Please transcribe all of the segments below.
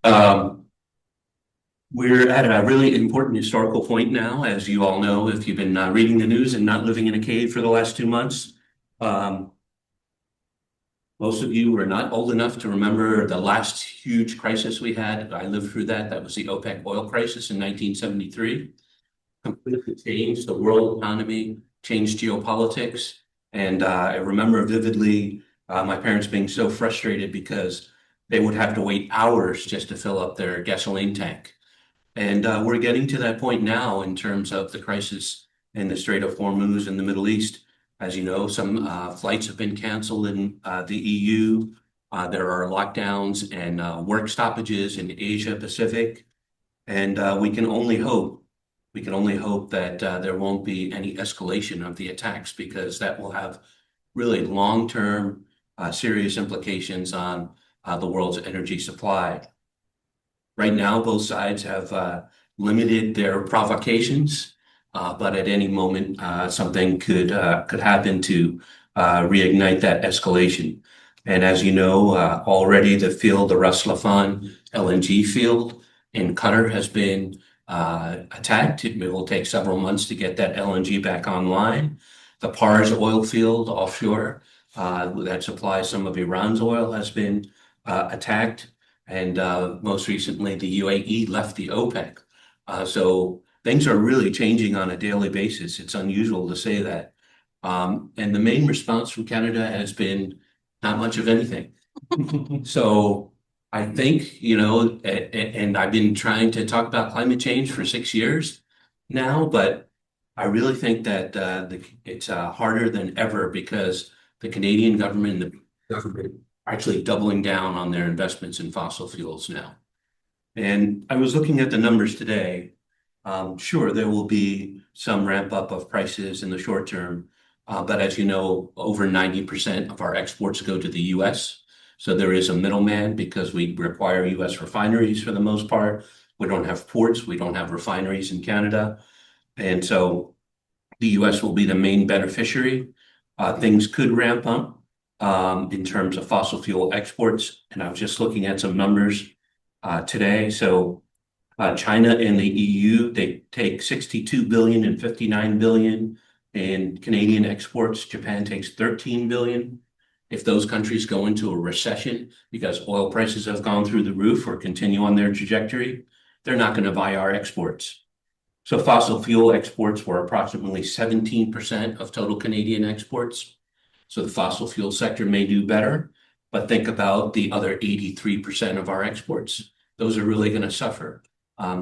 Um, we're at a really important historical point now, as you all know, if you've been reading the news and not living in a cave for the last 2 months. Um, Most of you were not old enough to remember the last huge crisis we had. I lived through that. That was the OPEC oil crisis in 1973. Completely changed the world economy, changed geopolitics. And I remember vividly my parents being so frustrated because they would have to wait hours just to fill up their gasoline tank. And we're getting to that point now in terms of the crisis in the Strait of Hormuz in the Middle East. As you know, some flights have been canceled in the EU. There are lockdowns and work stoppages in Asia Pacific. And we can only hope that there won't be any escalation of the attacks because that will have really long-term serious implications on the world's energy supply. Right now, both sides have limited their provocations, but at any moment, something could happen to reignite that escalation. And as you know, already the Ras Laffan LNG field in Qatar has been attacked. It will take several months to get that LNG back online. The Pars oil field offshore that supplies some of Iran's oil has been attacked. And most recently, the UAE left the OPEC. So things are really changing on a daily basis. It's unusual to say that. And the main response from Canada has been not much of anything. So I think, and I've been trying to talk about climate change for 6 years now, but I really think that it's harder than ever because the Canadian government and the government are actually doubling down on their investments in fossil fuels now. And I was looking at the numbers today. Sure, there will be some ramp up of prices in the short term, but as you know, over 90% of our exports go to the US. So there is a middleman because we require US refineries for the most part. We don't have ports, we don't have refineries in Canada. And so the US will be the main beneficiary. Things could ramp up in terms of fossil fuel exports. And I was just looking at some numbers today. So China and the EU, they take 62 billion and 59 billion in Canadian exports. Japan takes 13 billion. If those countries go into a recession because oil prices have gone through the roof or continue on their trajectory, they're not going to buy our exports. So fossil fuel exports were approximately 17% of total Canadian exports. So the fossil fuel sector may do better, but think about the other 83% of our exports. Those are really going to suffer.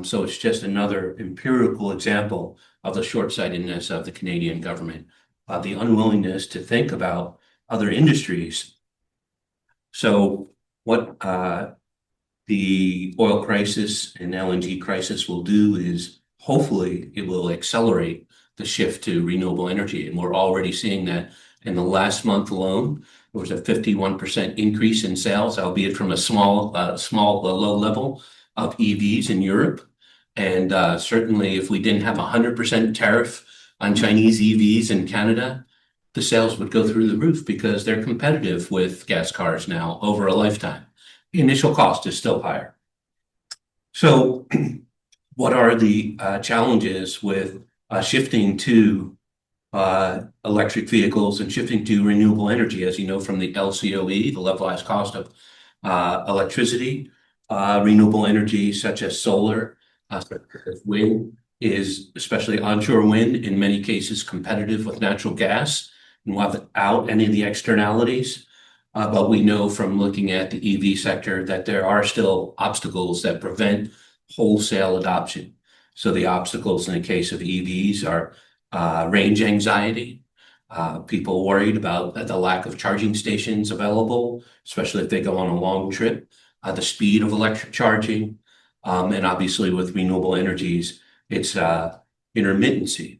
So it's just another empirical example of the short-sightedness of the Canadian government, the unwillingness to think about other industries. So what the oil crisis and LNG crisis will do is hopefully it will accelerate the shift to renewable energy. And we're already seeing that in the last month alone. There was a 51% increase in sales, albeit from a low level of EVs in Europe. And certainly if we didn't have a 100% tariff on Chinese EVs in Canada, the sales would go through the roof because they're competitive with gas cars now over a lifetime. The initial cost is still higher. So what are the challenges with shifting to electric vehicles and shifting to renewable energy? As you know from the LCOE, the levelized cost of electricity, renewable energy such as solar, such as wind, is especially onshore wind in many cases competitive with natural gas and without any of the externalities. But we know from looking at the EV sector that there are still obstacles that prevent wholesale adoption. So the obstacles in the case of EVs are range anxiety, people worried about the lack of charging stations available, especially if they go on a long trip, the speed of electric charging, and obviously with renewable energies, it's intermittency.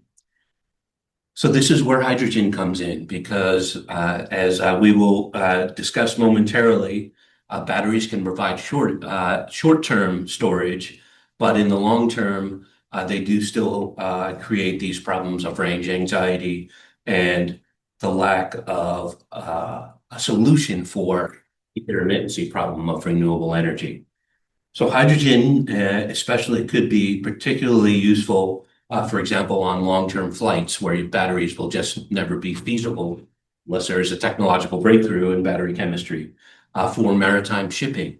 So this is where hydrogen comes in because as we will discuss momentarily, batteries can provide short-term storage, but in the long term, they do still create these problems of range anxiety and the lack of a solution for the intermittency problem of renewable energy. So hydrogen, especially, could be particularly useful, for example, on long-term flights where your batteries will just never be feasible unless there is a technological breakthrough in battery chemistry, for maritime shipping,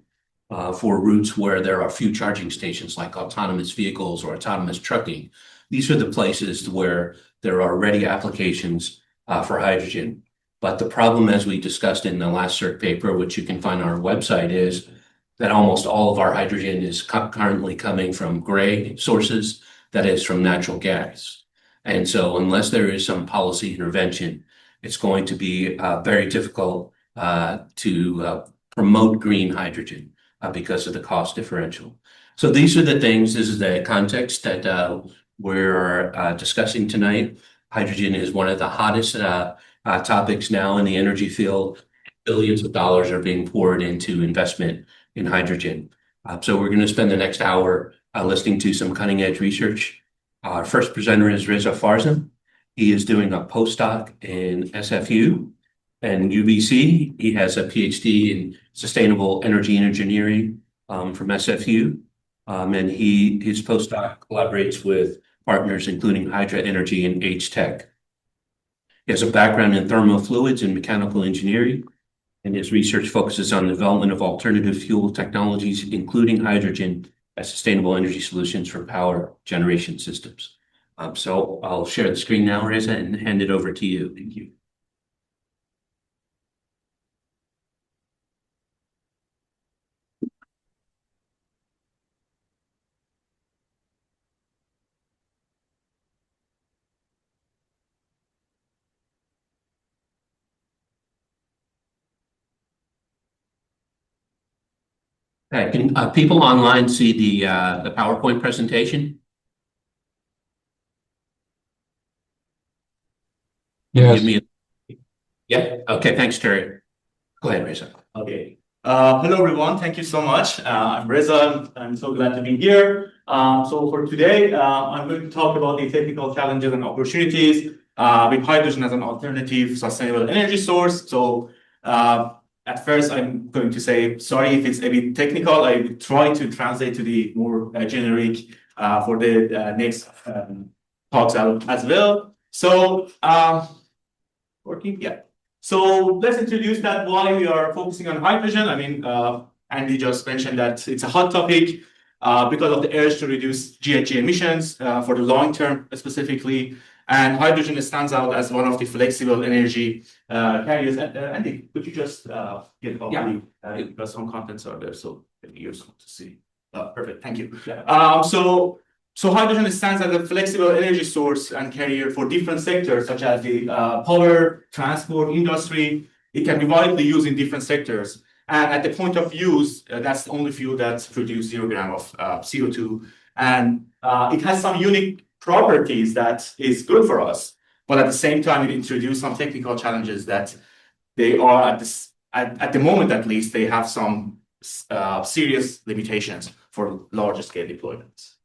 for routes where there are few charging stations like autonomous vehicles or autonomous trucking. These are the places where there are ready applications for hydrogen. But the problem, as we discussed in the last CERG paper, which you can find on our website, is that almost all of our hydrogen is currently coming from gray sources, that is from natural gas. And so unless there is some policy intervention, it's going to be very difficult to promote green hydrogen because of the cost differential. So these are the things, this is the context that we're discussing tonight. Hydrogen is one of the hottest topics now in the energy field. Billions of dollars are being poured into investment in hydrogen. So we're going to spend the next hour listening to some cutting edge research. Our first presenter is Reza Farzam. He is doing a postdoc in SFU and UBC. He has a PhD in sustainable energy and engineering from SFU. And his postdoc collaborates with partners including Hydra Energy and H-Tech. He has a background in thermofluids and mechanical engineering, and his research focuses on the development of alternative fuel technologies, including hydrogen, as sustainable energy solutions for power generation systems. So I'll share the screen now, Reza, and hand it over to you. Thank you. Okay, can people online see the PowerPoint presentation? Can you give me yeah? Okay, thanks, Terry. Go ahead, Reza. Okay. Hello, everyone. Thank you so much. I'm Reza. I'm so glad to be here. So for today, I'm going to talk about the technical challenges and opportunities with hydrogen as an alternative sustainable energy source. So at first, I'm going to say, sorry if it's a bit technical. I will try to translate to the more generic for the next talks as well. So working, yeah. So let's introduce that why we are focusing on hydrogen. I mean, Andy just mentioned that it's a hot topic because of the urge to reduce GHG emissions for the long term specifically. And hydrogen stands out as one of the flexible energy carriers. Andy, could you just get all the because some contents are there, so it'd be useful to see. Perfect, thank you. Yeah. So hydrogen stands as a flexible energy source and carrier for different sectors, such as the power, transport, industry. It can be widely used in different sectors. And at the point of use, that's the only fuel that produces 0 gram of CO2. And it has some unique properties that is good for us. But at the same time, it introduces some technical challenges that they are, at the moment at least, they have some serious limitations for larger scale deployments.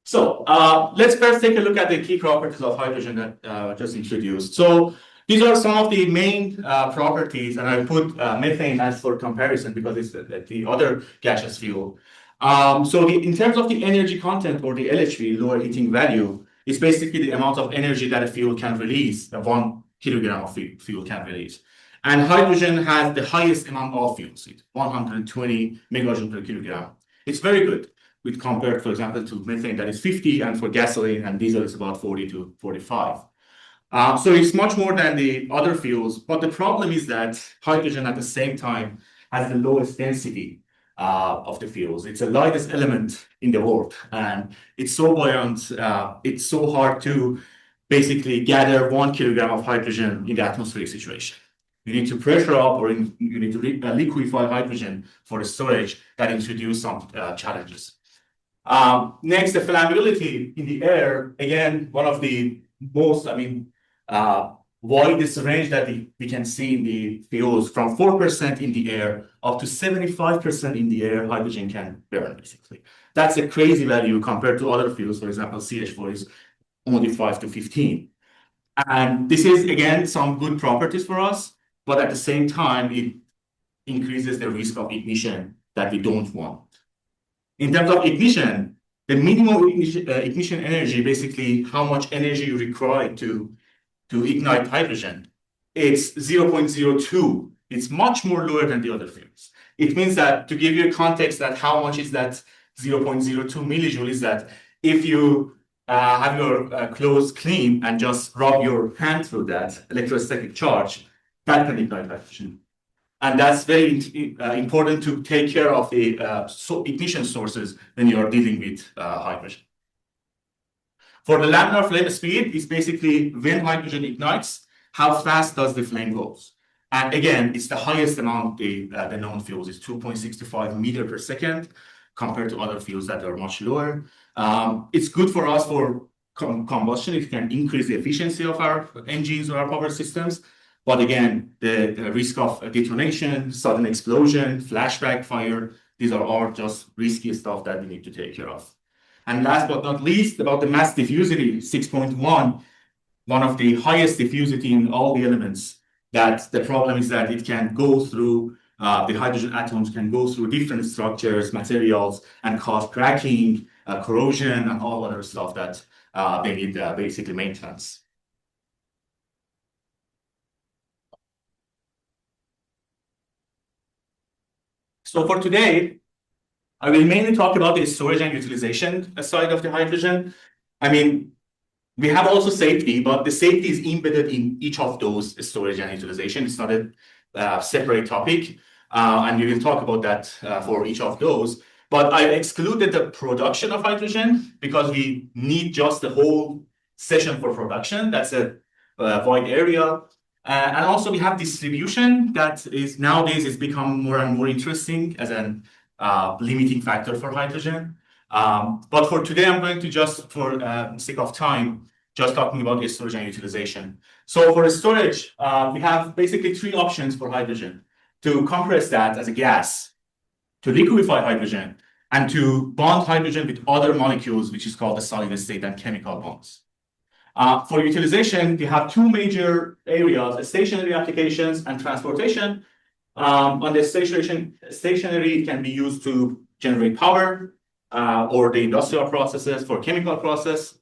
So let's first take a look at the key properties of hydrogen that just introduced. So these are some of the main properties, and I put methane as for comparison because it's the other gaseous fuel. So in terms of the energy content or the LHV, lower heating value, it's basically the amount of energy that a fuel can release, 1 kilogram of fuel can release. And hydrogen has the highest amount of fuels, 120 megajoule per kilogram. It's very good. With compared, for example, to methane that is 50, and for gasoline and diesel is about 40 to 45. So it's much more than the other fuels, but the problem is that hydrogen at the same time has the lowest density of the fuels. It's the lightest element in the world, and it's so buoyant, it's so hard to basically gather 1 kilogram of hydrogen in the atmospheric situation. You need to pressure up, or you need to liquefy hydrogen for the storage. That introduces some challenges. Next, the flammability in the air, again, one of the most, widest range that we can see in the fuels, from 4% in the air up to 75% in the air, hydrogen can burn, basically. That's a crazy value compared to other fuels. For example, CH4 is only 5 to 15. And this is, again, some good properties for us, but at the same time, increases the risk of ignition that we don't want. In terms of ignition, the minimum ignition energy, basically how much energy you require to ignite hydrogen, it's 0.02. It's much more lower than the other fuels. It means that, to give you a context, that how much is that 0.02 millijoule, is that if you have your clothes clean and just rub your hand through that electrostatic charge, that can ignite hydrogen. And that's very important to take care of the ignition sources when you are dealing with hydrogen. For the laminar flame speed, it's basically when hydrogen ignites, how fast does the flame go? And again, it's the highest among the known fuels. It's 2.65 meter per second compared to other fuels that are much lower. It's good for us for combustion. It can increase the efficiency of our engines or our power systems. But again, the risk of detonation, sudden explosion, flashback fire, these are all just risky stuff that we need to take care of. And last but not least, about the mass diffusivity, 6.1, one of the highest diffusivity in all the elements. That the problem is that it can go through, the hydrogen atoms can go through different structures, materials, and cause cracking, corrosion, and all other stuff that they need basically maintenance. So for today, I will mainly talk about the storage and utilization side of the hydrogen. I mean, we have also safety, but the safety is embedded in each of those storage and utilization. It's not a separate topic, and we will talk about that for each of those. But I excluded the production of hydrogen because we need just the whole session for production. That's a wide area. And also we have distribution that is nowadays is becoming more and more interesting as a limiting factor for hydrogen. But for today, I'm going to just, for sake of time, just talking about the storage and utilization. So for storage, we have basically three options for hydrogen: to compress that as a gas, to liquefy hydrogen, and to bond hydrogen with other molecules, which is called the solid state and chemical bonds. For utilization, we have two major areas: stationary applications and transportation. On the stationary, it can be used to generate power, or the industrial processes for chemical process.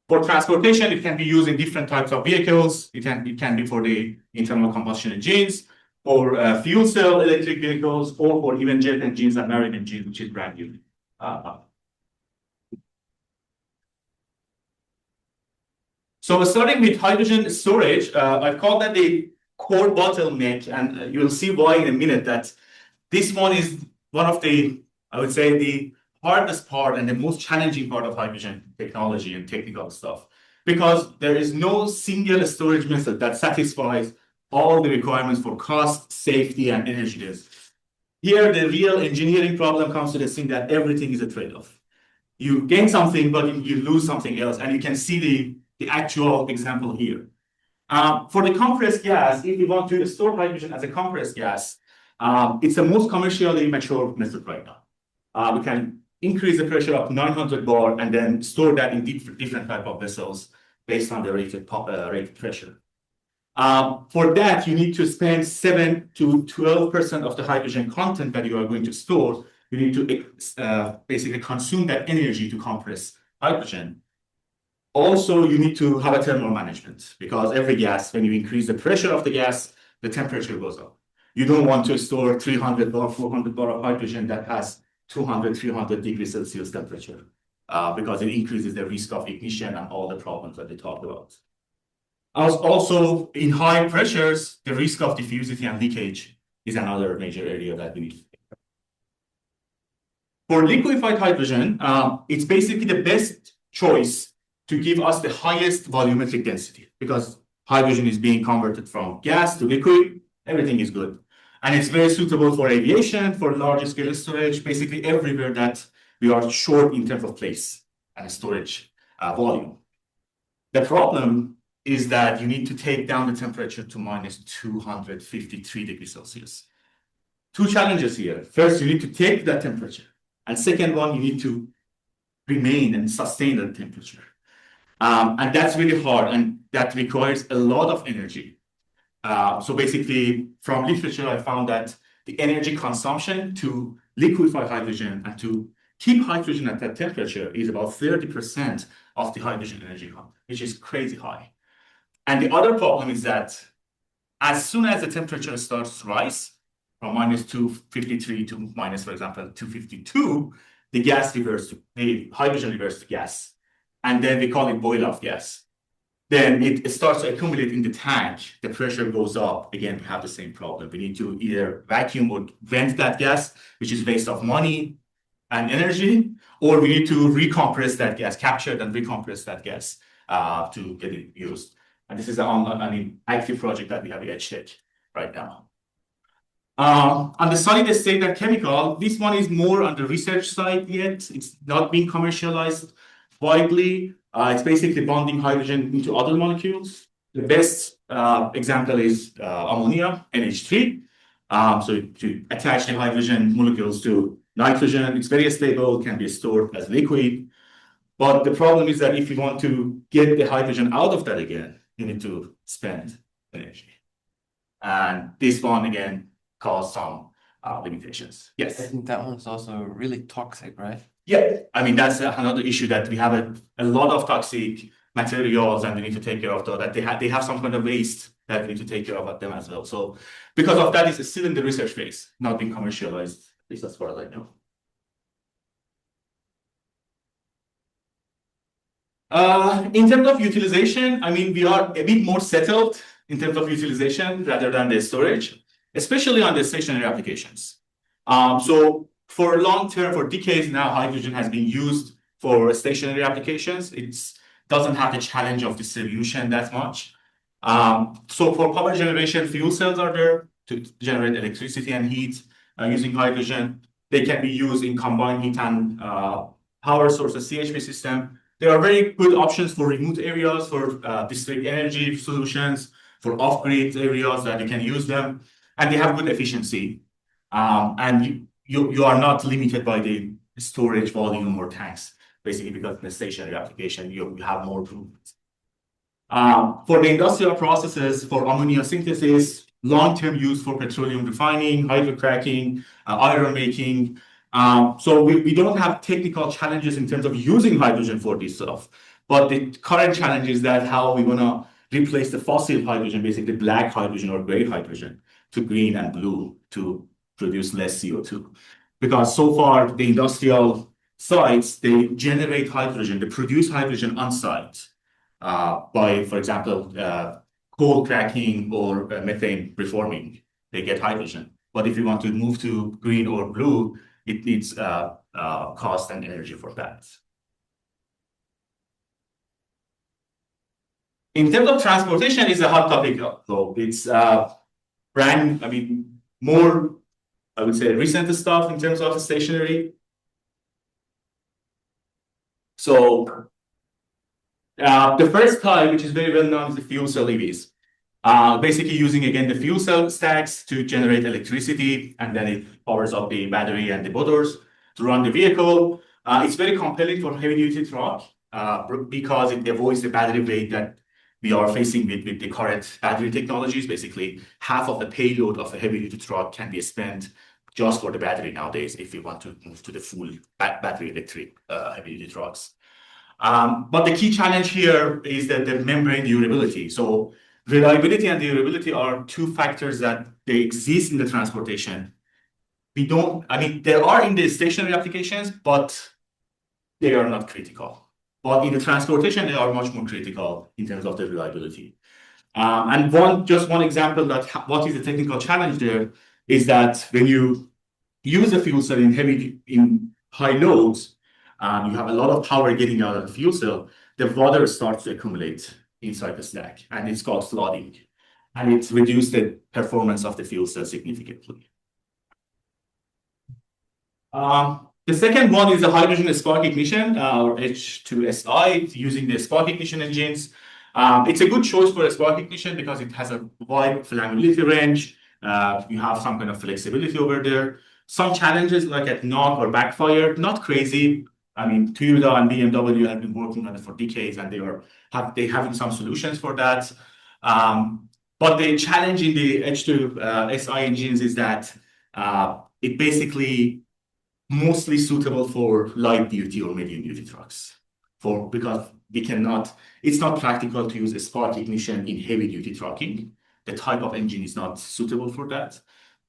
For transportation, it can be used in different types of vehicles. It can be for the internal combustion engines, for fuel cell electric vehicles, or for even jet engines and marine engines, which is brand new. So starting with hydrogen storage, I've called that the core bottleneck, and you'll see why in a minute. That this one is one of the, I would say, the hardest part and the most challenging part of hydrogen technology and technical stuff, because there is no single storage method that satisfies all the requirements for cost, safety, and energy use. Here, the real engineering problem comes to the thing that everything is a trade-off. You gain something, but you lose something else, and you can see the actual example here. For the compressed gas, if you want to store hydrogen as a compressed gas, it's the most commercially mature method right now. We can increase the pressure up to 900 bar and then store that in different type of vessels based on the rated pressure. For that, you need to spend 7 to 12% of the hydrogen content that you are going to store. You need to basically consume that energy to compress hydrogen. Also, you need to have a thermal management, because every gas, when you increase the pressure of the gas, the temperature goes up. You don't want to store 300 bar, 400 bar of hydrogen that has 200, 300 degrees Celsius temperature, because it increases the risk of ignition and all the problems that they talked about. Also, in high pressures, the risk of diffusivity and leakage is another major area that we need to take care of. For liquefied hydrogen, it's basically the best choice to give us the highest volumetric density, because hydrogen is being converted from gas to liquid, everything is good. And it's very suitable for aviation, for large scale storage, basically everywhere that we are short in terms of place and storage volume. The problem is that you need to take down the temperature to minus 253 degrees Celsius. Two challenges here. First, you need to take that temperature. And second one, you need to remain and sustain that temperature. And that's really hard, and that requires a lot of energy. So basically, from literature, I found that the energy consumption to liquefy hydrogen and to keep hydrogen at that temperature is about 30% of the hydrogen energy content, which is crazy high. And the other problem is that as soon as the temperature starts to rise from minus 253 to minus, for example, 252, the hydrogen reverses to gas. And then we call it boil-off gas. Then it starts to accumulate in the tank. The pressure goes up. Again, we have the same problem. We need to either vacuum or vent that gas, which is a waste of money and energy, or we need to recompress that gas, capture and recompress that gas to get it used. And this is an active project that we have at EdgeTech right now. On the solid state and chemical, this one is more on the research side yet. It's not being commercialized widely. It's basically bonding hydrogen into other molecules. The best example is ammonia, NH3. So to attach the hydrogen molecules to nitrogen, it's very stable, can be stored as liquid. But the problem is that if you want to get the hydrogen out of that again, you need to spend energy. And this one, again, cause some limitations. Yes? I think that one's also really toxic, right? Yeah, I mean, that's another issue that we have a lot of toxic materials and we need to take care of that. They have some kind of waste that we need to take care of them as well. So because of that, it's still in the research phase, not being commercialized, at least as far as I know. In terms of utilization, I mean, we are a bit more settled in terms of utilization rather than the storage, especially on the stationary applications. So for long term, for decades now, hydrogen has been used for stationary applications. It doesn't have the challenge of distribution that much. So for power generation, fuel cells are there to generate electricity and heat using hydrogen. They can be used in combined heat and power sources, CHP system. There are very good options for remote areas, for district energy solutions, for off-grid areas that you can use them, and they have good efficiency. And you are not limited by the storage volume or tanks, basically, because in the stationary application, you have more room. For the industrial processes, for ammonia synthesis, long-term use for petroleum refining, hydrocracking, iron making. So we don't have technical challenges in terms of using hydrogen for this stuff. But the current challenge is that how we want to replace the fossil hydrogen, basically black hydrogen or gray hydrogen, to green and blue to produce less CO2. Because so far, the industrial sites, they generate hydrogen, they produce hydrogen on site by, for example, coal cracking or methane reforming. They get hydrogen. But if you want to move to green or blue, it needs cost and energy for that. In terms of transportation, it's a hot topic. So it's more, I would say, recent stuff in terms of stationary. So the first type, which is very well known, is the fuel cell EVs. Basically using, again, the fuel cell stacks to generate electricity, and then it powers up the battery and the motors to run the vehicle. It's very compelling for heavy-duty truck because it avoids the battery weight that we are facing with the current battery technologies. Basically, half of the payload of a heavy-duty truck can be spent just for the battery nowadays if we want to move to the full battery electric heavy-duty trucks. But the key challenge here is that the membrane durability. So reliability and durability are two factors that they exist in the transportation. They are in the stationary applications, but they are not critical. But in the transportation, they are much more critical in terms of the reliability. And just one example that what is the technical challenge there is that when you use a fuel cell in high loads, you have a lot of power getting out of the fuel cell, the water starts to accumulate inside the stack, and it's called flooding. And it's reduced the performance of the fuel cell significantly. The second one is the hydrogen spark ignition, or H2SI, using the spark ignition engines. It's a good choice for a spark ignition because it has a wide flammability range. You have some kind of flexibility over there. Some challenges like at knock or backfire, not crazy. I mean, Toyota and BMW have been working on it for decades, and they having some solutions for that. But the challenge in the H2SI engines is that It basically mostly suitable for light duty or medium duty trucks. Because it's not practical to use a spark ignition in heavy duty trucking. The type of engine is not suitable for that.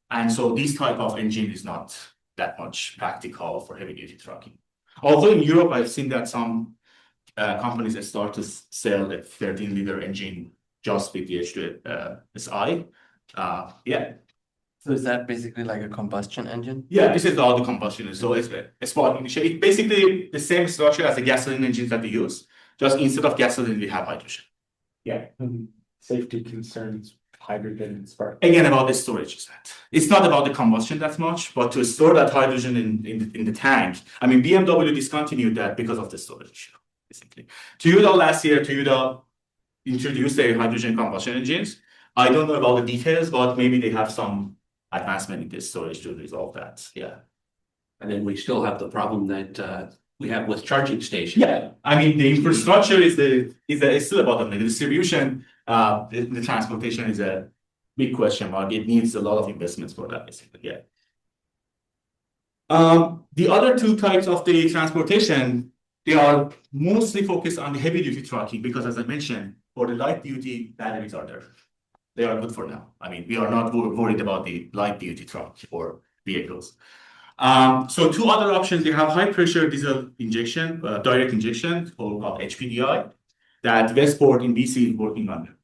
And so this type of engine is not that much practical for heavy duty trucking. Although in Europe, I've seen that some companies start to sell a 13-liter engine just with the H2SI. Yeah. So is that basically like a combustion engine? Yeah, this is all the combustion. So it's a spark ignition. It's basically the same structure as the gasoline engines that we use. Just instead of gasoline, we have hydrogen. Yeah, and safety concerns, hydrogen and spark. Again, about the storage is that. It's not about the combustion that much, but to store that hydrogen in the tank. I mean, BMW discontinued that because of the storage, basically. Toyota last year, Toyota introduced their hydrogen combustion engines. I don't know about the details, but maybe they have some advancement in this storage to resolve that. Yeah. And then we still have the problem that we have with charging stations. Yeah, I mean the infrastructure is still a bottleneck. The distribution, the transportation is a big question mark. It needs a lot of investments for that, basically. Yeah. The other two types of the transportation, they are mostly focused on the heavy duty trucking because, as I mentioned, for the light duty, batteries are there. They are good for now. I mean, we are not worried about the light duty truck or vehicles. So two other options, you have high pressure diesel injection, direct injection, or called HPDI, that Westport in BC is working on.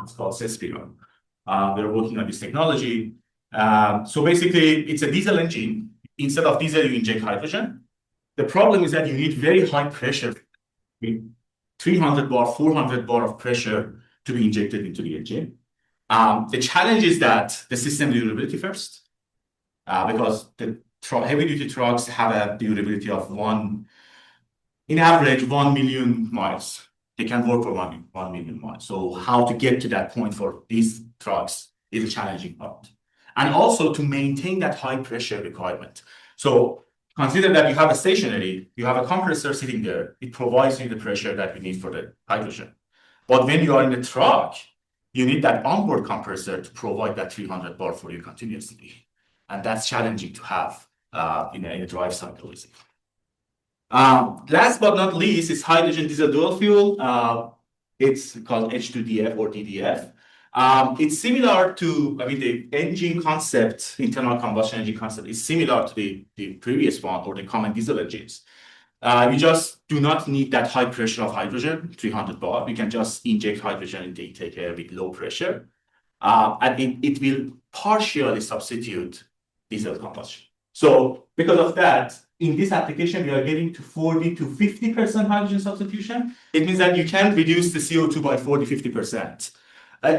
It's called CESPIRO. They're working on this technology. So basically, it's a diesel engine. Instead of diesel, you inject hydrogen. The problem is that you need very high pressure, 300 bar, 400 bar of pressure to be injected into the engine. The challenge is that the system durability first, because the heavy-duty trucks have a durability of in average, 1 million miles. They can work for 1 million miles. So how to get to that point for these trucks is a challenging part. And also to maintain that high pressure requirement. So consider that you have a compressor sitting there. It provides you the pressure that you need for the hydrogen. But when you are in the truck, you need that onboard compressor to provide that 300 bar for you continuously. And that's challenging to have in a drive cycle. Last but not least is hydrogen diesel dual fuel. It's called H2DF or DDF. It's similar to, the engine concept, internal combustion engine concept is similar to the previous one or the common diesel engines. We just do not need that high pressure of hydrogen, 300 bar. We can just inject hydrogen in the intake air with low pressure. And it will partially substitute diesel combustion. So because of that, in this application, we are getting to 40 to 50% hydrogen substitution. It means that you can reduce the CO2 by 40, 50%.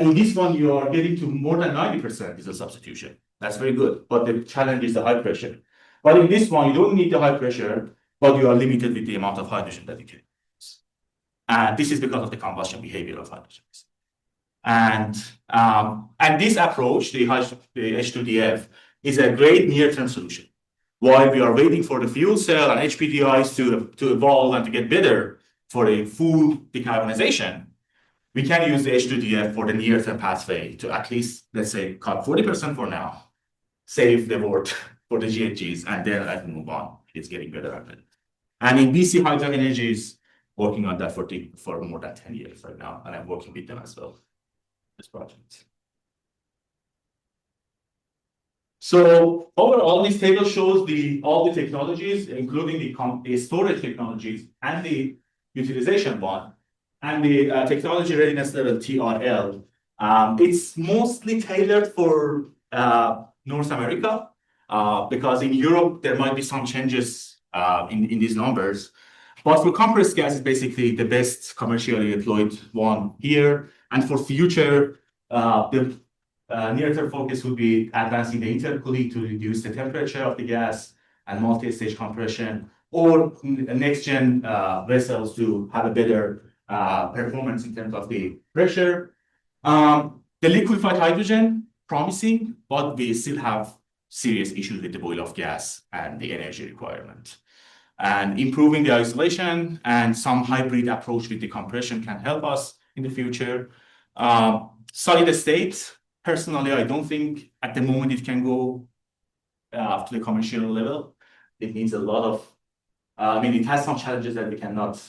In this one, you are getting to more than 90% diesel substitution. That's very good. But the challenge is the high pressure. But in this one, you don't need the high pressure, but you are limited with the amount of hydrogen that you can use. And this is because of the combustion behavior of hydrogen. And this approach, the H2DF, is a great near-term solution. While we are waiting for the fuel cell and HPDIs to evolve and to get better for a full decarbonization, we can use the H2DF for the near-term pathway to at least, let's say, cut 40% for now, save the world for the GHGs, and then let's move on. It's getting better and better. And in BC Hydro Energy is working on that for more than 10 years right now, and I'm working with them as well, this project. So overall, this table shows all the technologies, including the storage technologies and the utilization one, and the technology readiness level TRL. It's mostly tailored for North America, because in Europe, there might be some changes in these numbers. But for compressed gas, it's basically the best commercially employed one here. And for future, the near-term focus would be advancing the intercooling to reduce the temperature of the gas and multi-stage compression, or next-gen vessels to have a better performance in terms of the pressure. The liquefied hydrogen, promising, but we still have serious issues with the boil-off gas and the energy requirement. And improving the isolation and some hybrid approach with the compression can help us in the future. Solid state, personally, I don't think at the moment it can go to the commercial level, it needs a lot of, it has some challenges that we cannot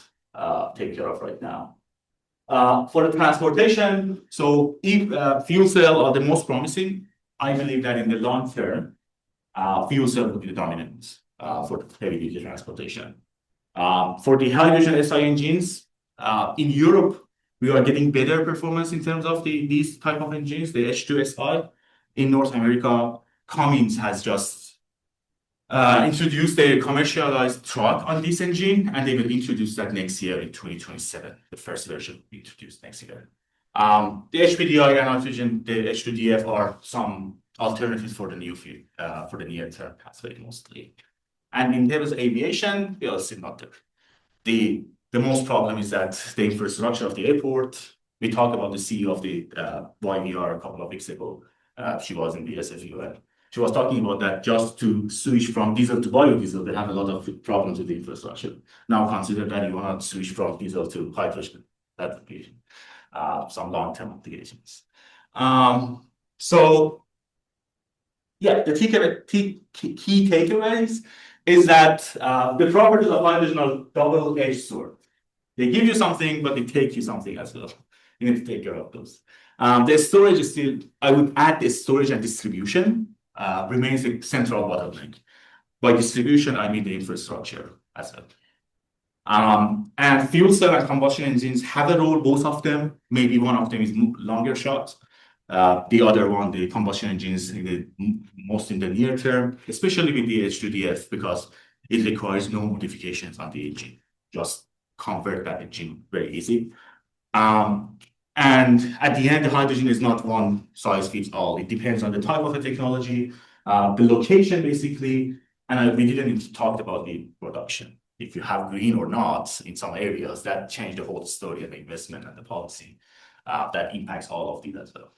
take care of right now. For the transportation, so if fuel cell are the most promising, I believe that in the long term, fuel cell will be the dominant for heavy duty transportation. For the hydrogen SI engines, in Europe, we are getting better performance in terms of these type of engines, the H2SI. In North America, Cummins has just introduced a commercialized truck on this engine, and they will introduce that next year in 2027. The first version will be introduced next year. The HPDI and hydrogen, the H2DF are some alternatives for the for the near-term pathway mostly. And in terms of aviation, we are still not there. The most problem is that the infrastructure of the airport. We talked about the CEO of the YVR a couple of weeks ago. She was in the SFU, and she was talking about that just to switch from diesel to biodiesel, they have a lot of problems with the infrastructure. Now consider that you want to switch from diesel to hydrogen. That would be some long-term applications. So yeah, the key takeaways is that the properties of hydrogen are double-edged sword. They give you something, but they take you something as well. You need to take care of those. The storage is still, I would add the storage and distribution remains a central bottleneck. By distribution, I mean the infrastructure as well. And fuel cell and combustion engines have a role, both of them. Maybe one of them is longer shot. The other one, the combustion engines, most in the near term, especially with the H2DF, because it requires no modifications on the engine. Just convert that engine very easy. And at the end, the hydrogen is not one size fits all. It depends on the type of the technology, the location, basically. And we didn't even talk about the production. If you have green or not in some areas, that changed the whole story of the investment and the policy that impacts all of these as well.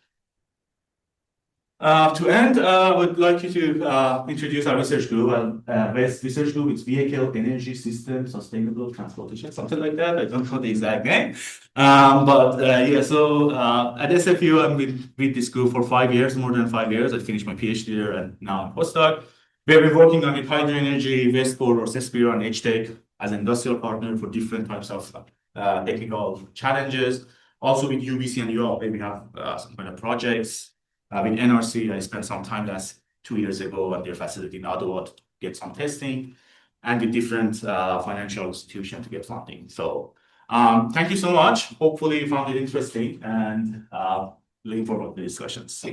To end, I would like you to introduce our research group. West Research Group is Vehicle, Energy, System, Sustainable Transportation, something like that. I don't know the exact name. Yeah, so at SFU, I'm with this group for 5 years, more than 5 years. I finished my PhD there and now I'm postdoc. We have been working on hydro energy, Westport or Cespira and HTEC as an industrial partner for different types of technical challenges. Also with UBC and UOP, we have some kind of projects. With NRC, I spent some time last 2 years ago at their facility in Ottawa to get some testing, and with different financial institutions to get funding. So thank you so much. Hopefully you found it interesting, and looking forward to the discussions.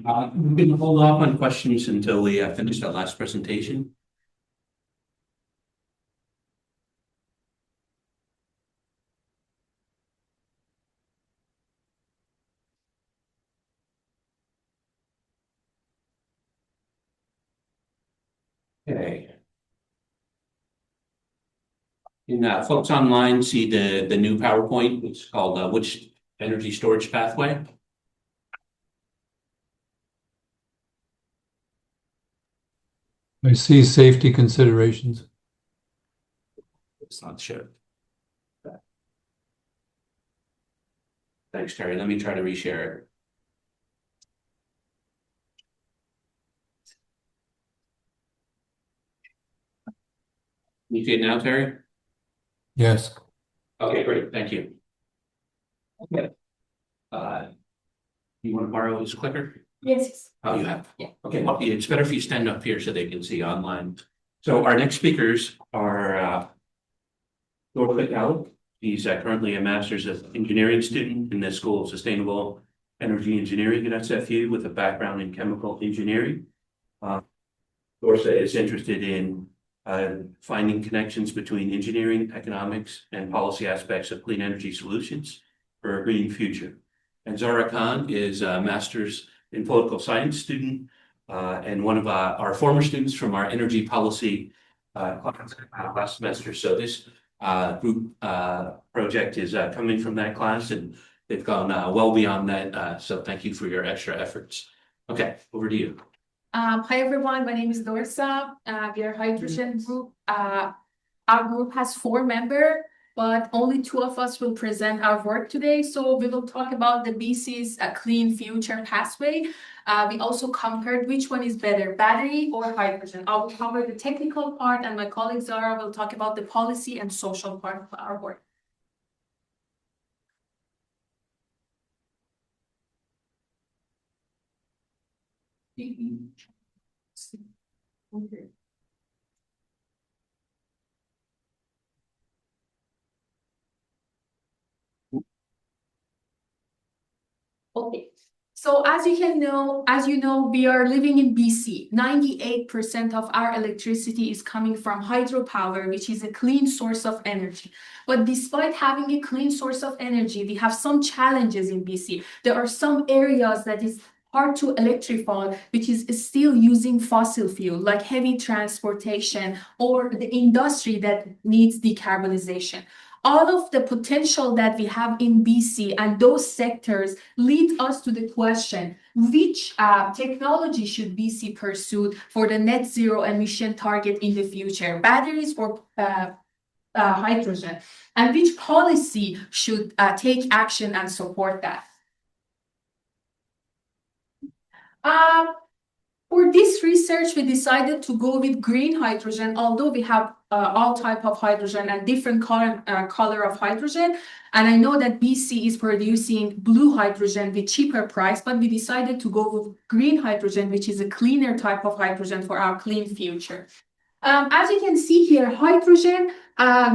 I'm going to hold off on questions until we finish that last presentation. Okay. And folks online see the new PowerPoint. It's called Which Energy Storage Pathway? I see safety considerations. It's not shared. Thanks, Terry. Let me try to reshare it. You see it now, Terry? Yes. Okay, great. Thank you. Okay. You want to borrow his clicker? Yes. Oh, you have? Yeah. Okay, well, it's better if you stand up here so they can see online. So our next speakers are Dorothy Gallup. He's currently a master's of engineering student in the School of Sustainable Energy Engineering at SFU with a background in chemical engineering. Dorsa is interested in finding connections between engineering, economics, and policy aspects of clean energy solutions for a green future. And Zara Khan is a master's in political science student and one of our former students from our energy policy class last semester. So this group project is coming from that class, and they've gone well beyond that. So thank you for your extra efforts. Okay, over to you. Hi everyone, my name is Dorsa. We are a hydrogen group. Our group has 4 members. but only two of us will present our work today. So we will talk about the BC's Clean Future Pathway. We also compared which one is better, battery or hydrogen. I will cover the technical part, and my colleague Zara will talk about the policy and social part of our work. Okay. Okay. So as you know, we are living in BC. 98% of our electricity is coming from hydropower, which is a clean source of energy. But despite having a clean source of energy, we have some challenges in BC. There are some areas that is hard to electrify, which is still using fossil fuel, like heavy transportation or the industry that needs decarbonization. All of the potential that we have in BC and those sectors lead us to the question, which technology should BC pursue for the net zero emission target in the future, batteries or hydrogen? And which policy should take action and support that? For this research, we decided to go with green hydrogen, although we have all type of hydrogen and different color of hydrogen. And I know that BC is producing blue hydrogen with cheaper price, but we decided to go with green hydrogen, which is a cleaner type of hydrogen for our clean future. As you can see here, hydrogen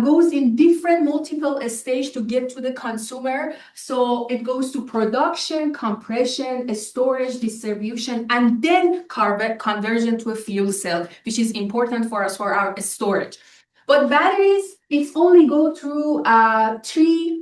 goes in different multiple stages to get to the consumer. So it goes to production, compression, storage, distribution, and then conversion to a fuel cell, which is important for us for our storage. But batteries, it's only go through three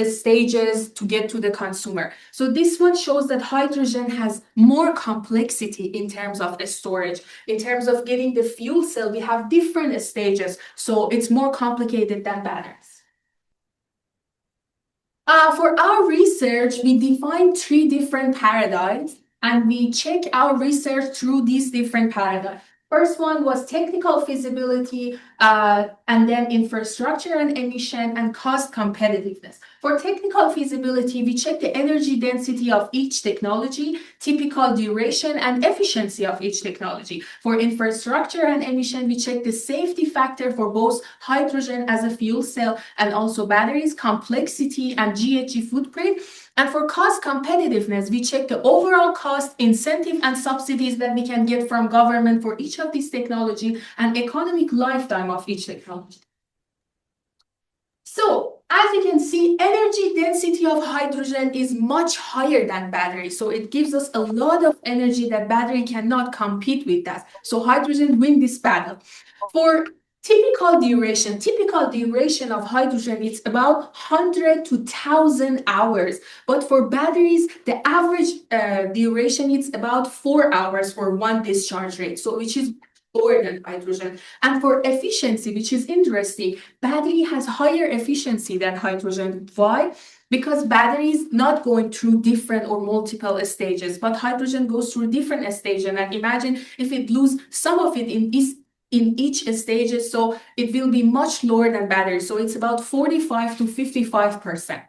stages to get to the consumer. So this one shows that hydrogen has more complexity in terms of the storage. In terms of getting the fuel cell, we have different stages. So it's more complicated than batteries. For our research, we defined three different paradigms, and we check our research through these different paradigms. First one was technical feasibility, and then infrastructure and emission and cost competitiveness. For technical feasibility, we check the energy density of each technology, typical duration and efficiency of each technology. For infrastructure and emission, we check the safety factor for both hydrogen as a fuel cell and also batteries, complexity and GHG footprint. And for cost competitiveness, we check the overall cost, incentive, and subsidies that we can get from government for each of these technologies and economic lifetime of each technology. So, as you can see, energy density of hydrogen is much higher than battery. So it gives us a lot of energy that battery cannot compete with that. So hydrogen wins this battle. For typical duration of hydrogen is about 100 to 1,000 hours. But for batteries, the average duration is about 4 hours for one discharge rate. So which is lower than hydrogen. And for efficiency, which is interesting, battery has higher efficiency than hydrogen. Why? Because battery is not going through different or multiple stages, but hydrogen goes through different stages. And imagine if it loses some of it in each stage, so it will be much lower than battery. So it's about 45 to 55%.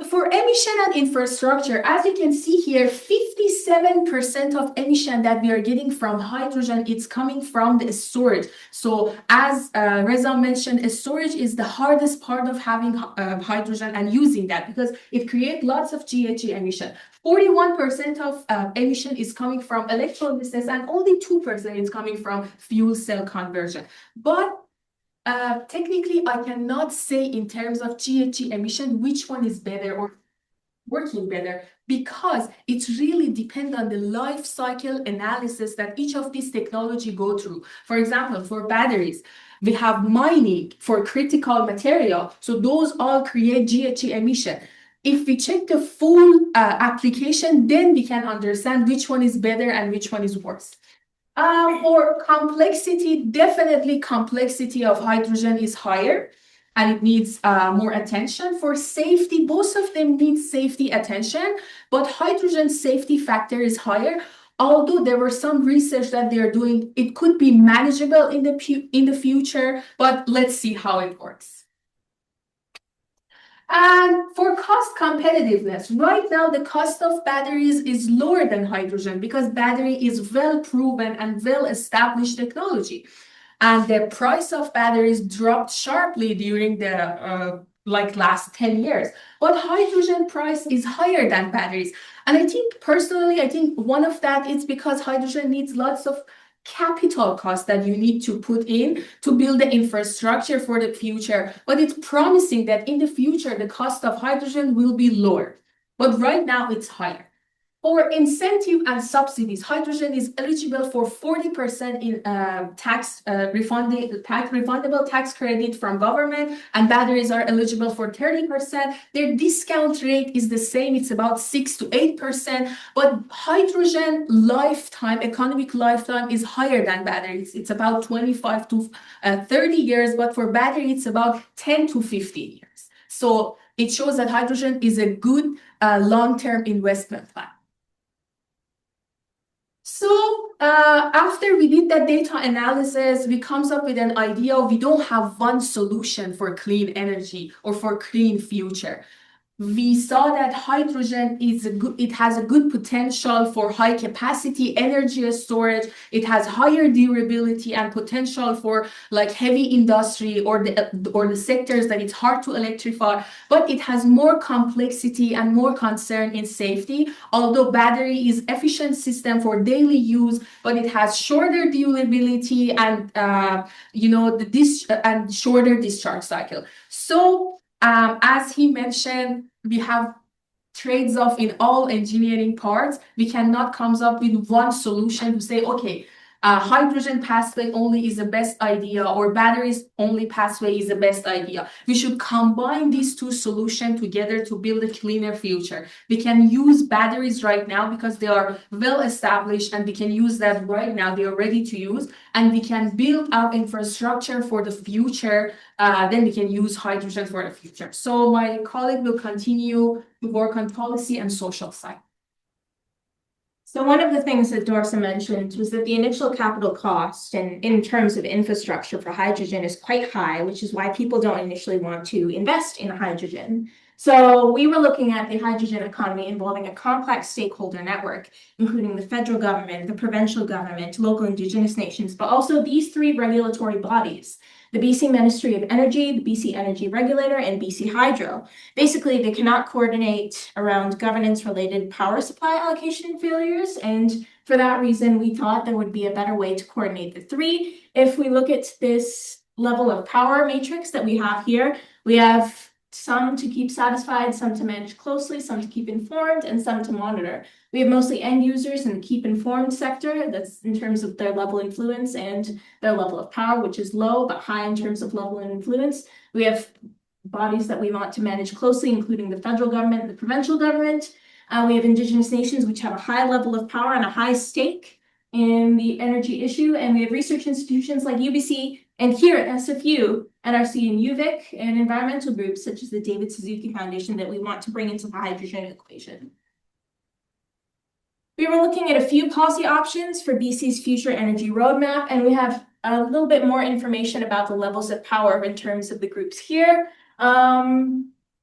For emission and infrastructure, as you can see here, 57% of emission that we are getting from hydrogen, it's coming from the storage. So as Reza mentioned, storage is the hardest part of having hydrogen and using that because it creates lots of GHG emission. 41% of emission is coming from electrolysis and only 2% is coming from fuel cell conversion. But technically, I cannot say in terms of GHG emission which one is better or working better because it really depends on the life cycle analysis that each of these technology go through. For example, for batteries, we have mining for critical material. So those all create GHG emission. If we check the full application, then we can understand which one is better and which one is worse. For complexity, definitely complexity of hydrogen is higher and it needs more attention. For safety, both of them need safety attention, but hydrogen safety factor is higher. Although there were some research that they are doing, it could be manageable in the future, but let's see how it works. And for cost competitiveness, right now the cost of batteries is lower than hydrogen because battery is well proven and well established technology. And the price of batteries dropped sharply during the last 10 years. But hydrogen price is higher than batteries. And I think personally, I think one of that is because hydrogen needs lots of capital costs that you need to put in to build the infrastructure for the future. But it's promising that in the future, the cost of hydrogen will be lower. But right now it's higher. For incentive and subsidies, hydrogen is eligible for 40% in refundable tax credit from government, and batteries are eligible for 30%. Their discount rate is the same; it's about 6 to 8%. But hydrogen lifetime, economic lifetime, is higher than batteries. It's about 25 to 30 years, but for battery, it's about 10 to 15 years. So it shows that hydrogen is a good long-term investment plan. So after we did that data analysis, we comes up with an idea. We don't have one solution for clean energy or for clean future. We saw that hydrogen it has a good potential for high capacity energy storage. It has higher durability and potential for like heavy industry or the sectors that it's hard to electrify, but it has more complexity and more concern in safety. Although battery is efficient system for daily use, but it has shorter durability and and shorter discharge cycle. So as he mentioned, we have trades-off in all engineering parts. We cannot come up with one solution to say, okay, hydrogen pathway only is the best idea or batteries only pathway is the best idea. We should combine these two solutions together to build a cleaner future. We can use batteries right now because they are well established and we can use that right now. They are ready to use and we can build our infrastructure for the future. Then we can use hydrogen for the future. So my colleague will continue to work on policy and social side. So one of the things that Dorsa mentioned was that the initial capital cost and in terms of infrastructure for hydrogen is quite high, which is why people don't initially want to invest in hydrogen. So we were looking at the hydrogen economy involving a complex stakeholder network, including the federal government, the provincial government, local Indigenous nations, but also these three regulatory bodies: the BC Ministry of Energy, the BC Energy Regulator, and BC Hydro. Basically, they cannot coordinate around governance-related power supply allocation failures, and for that reason, we thought there would be a better way to coordinate the three. If we look at this level of power matrix that we have here, we have some to keep satisfied, some to manage closely, some to keep informed, and some to monitor. We have mostly end users in the keep informed sector. That's in terms of their level of influence and their level of power, which is low, but high in terms of level of influence. We have bodies that we want to manage closely, including the federal government and the provincial government. We have Indigenous nations, which have a high level of power and a high stake in the energy issue. And we have research institutions like UBC and here at SFU, NRC and UVic, and environmental groups such as the David Suzuki Foundation that we want to bring into the hydrogen equation. We were looking at a few policy options for BC's future energy roadmap, and we have a little bit more information about the levels of power in terms of the groups here.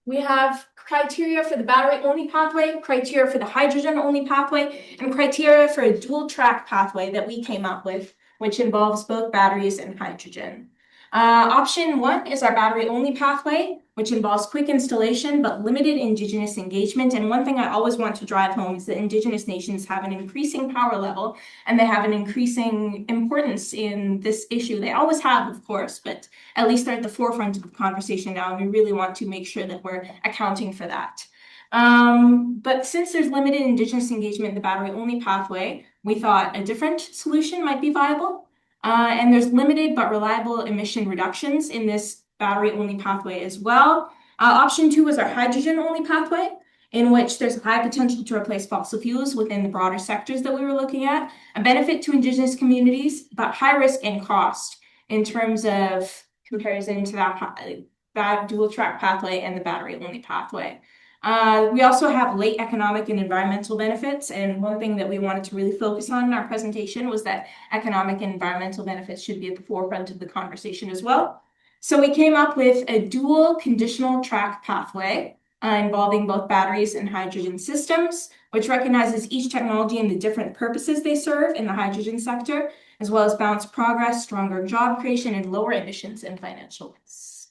We have criteria for the battery-only pathway, criteria for the hydrogen-only pathway, and criteria for a dual-track pathway that we came up with, which involves both batteries and hydrogen. Option 1 is our battery-only pathway, which involves quick installation but limited Indigenous engagement. And one thing I always want to drive home is that Indigenous nations have an increasing power level and they have an increasing importance in this issue. They always have, of course, but at least they're at the forefront of the conversation now, and we really want to make sure that we're accounting for that. But since there's limited Indigenous engagement in the battery-only pathway, we thought a different solution might be viable. And there's limited but reliable emission reductions in this battery-only pathway as well. Option 2 is our hydrogen-only pathway, in which there's a high potential to replace fossil fuels within the broader sectors that we were looking at, a benefit to Indigenous communities, but high risk and cost in terms of comparison to that dual-track pathway and the battery-only pathway. We also have late economic and environmental benefits. And one thing that we wanted to really focus on in our presentation was that economic and environmental benefits should be at the forefront of the conversation as well. So we came up with a dual conditional track pathway involving both batteries and hydrogen systems, which recognizes each technology and the different purposes they serve in the hydrogen sector, as well as balanced progress, stronger job creation, and lower emissions and financial risks.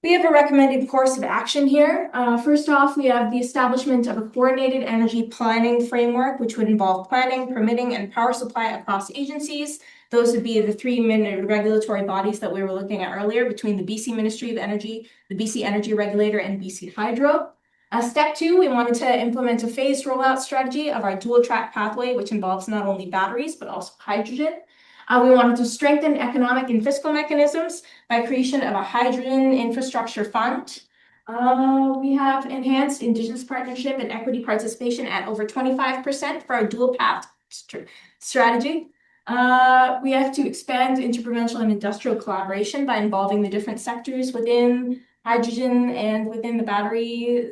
We have a recommended course of action here. First off, we have the establishment of a coordinated energy planning framework, which would involve planning, permitting, and power supply across agencies. Those would be the three main regulatory bodies that we were looking at earlier between the BC Ministry of Energy, the BC Energy Regulator, and BC Hydro. Step 2, we wanted to implement a phased rollout strategy of our dual track pathway, which involves not only batteries, but also hydrogen. We wanted to strengthen economic and fiscal mechanisms by creation of a hydrogen infrastructure fund. We have enhanced Indigenous partnership and equity participation at over 25% for our dual path strategy. We have to expand interprovincial and industrial collaboration by involving the different sectors within hydrogen and within the battery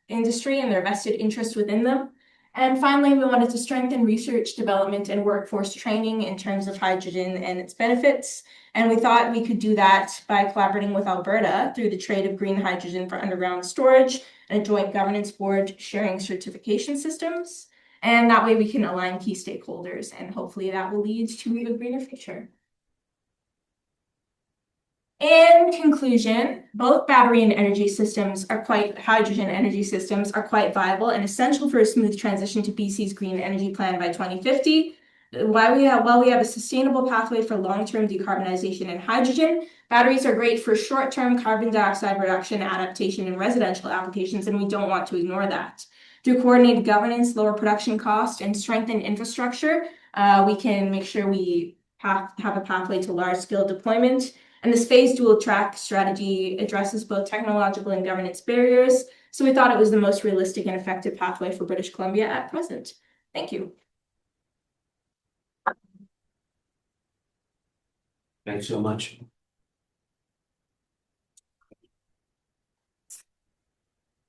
industry and their vested interest within them. And finally, we wanted to strengthen research, development, and workforce training in terms of hydrogen and its benefits. And we thought we could do that by collaborating with Alberta through the trade of green hydrogen for underground storage and a joint governance board sharing certification systems. And that way we can align key stakeholders, and hopefully that will lead to a greener future. In conclusion, both battery and energy systems hydrogen energy systems are quite viable and essential for a smooth transition to BC's green energy plan by 2050. While we have a sustainable pathway for long-term decarbonization in hydrogen, batteries are great for short-term carbon dioxide reduction, adaptation, and residential applications, and we don't want to ignore that. Through coordinated governance, lower production cost, and strengthened infrastructure, we can make sure we have a pathway to large-scale deployment. And this phased dual track strategy addresses both technological and governance barriers. So we thought it was the most realistic and effective pathway for British Columbia at present. Thank you. Thanks so much.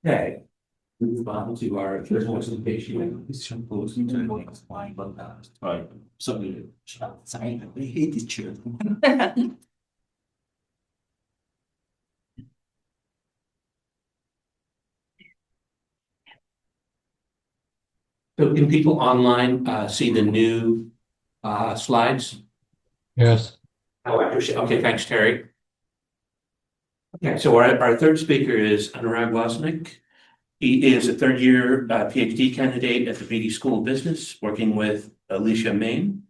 Okay. Move on to our first presentation. It's supposed to the next slide, but right. Sorry, I hate this chair. So can people online see the new slides? Yes. Oh, I appreciate. Okay, thanks, Terry. Okay, so our third speaker is Anurag Wasnik. He is a third-year PhD candidate at the Beatty School of Business, working with Alicia Main.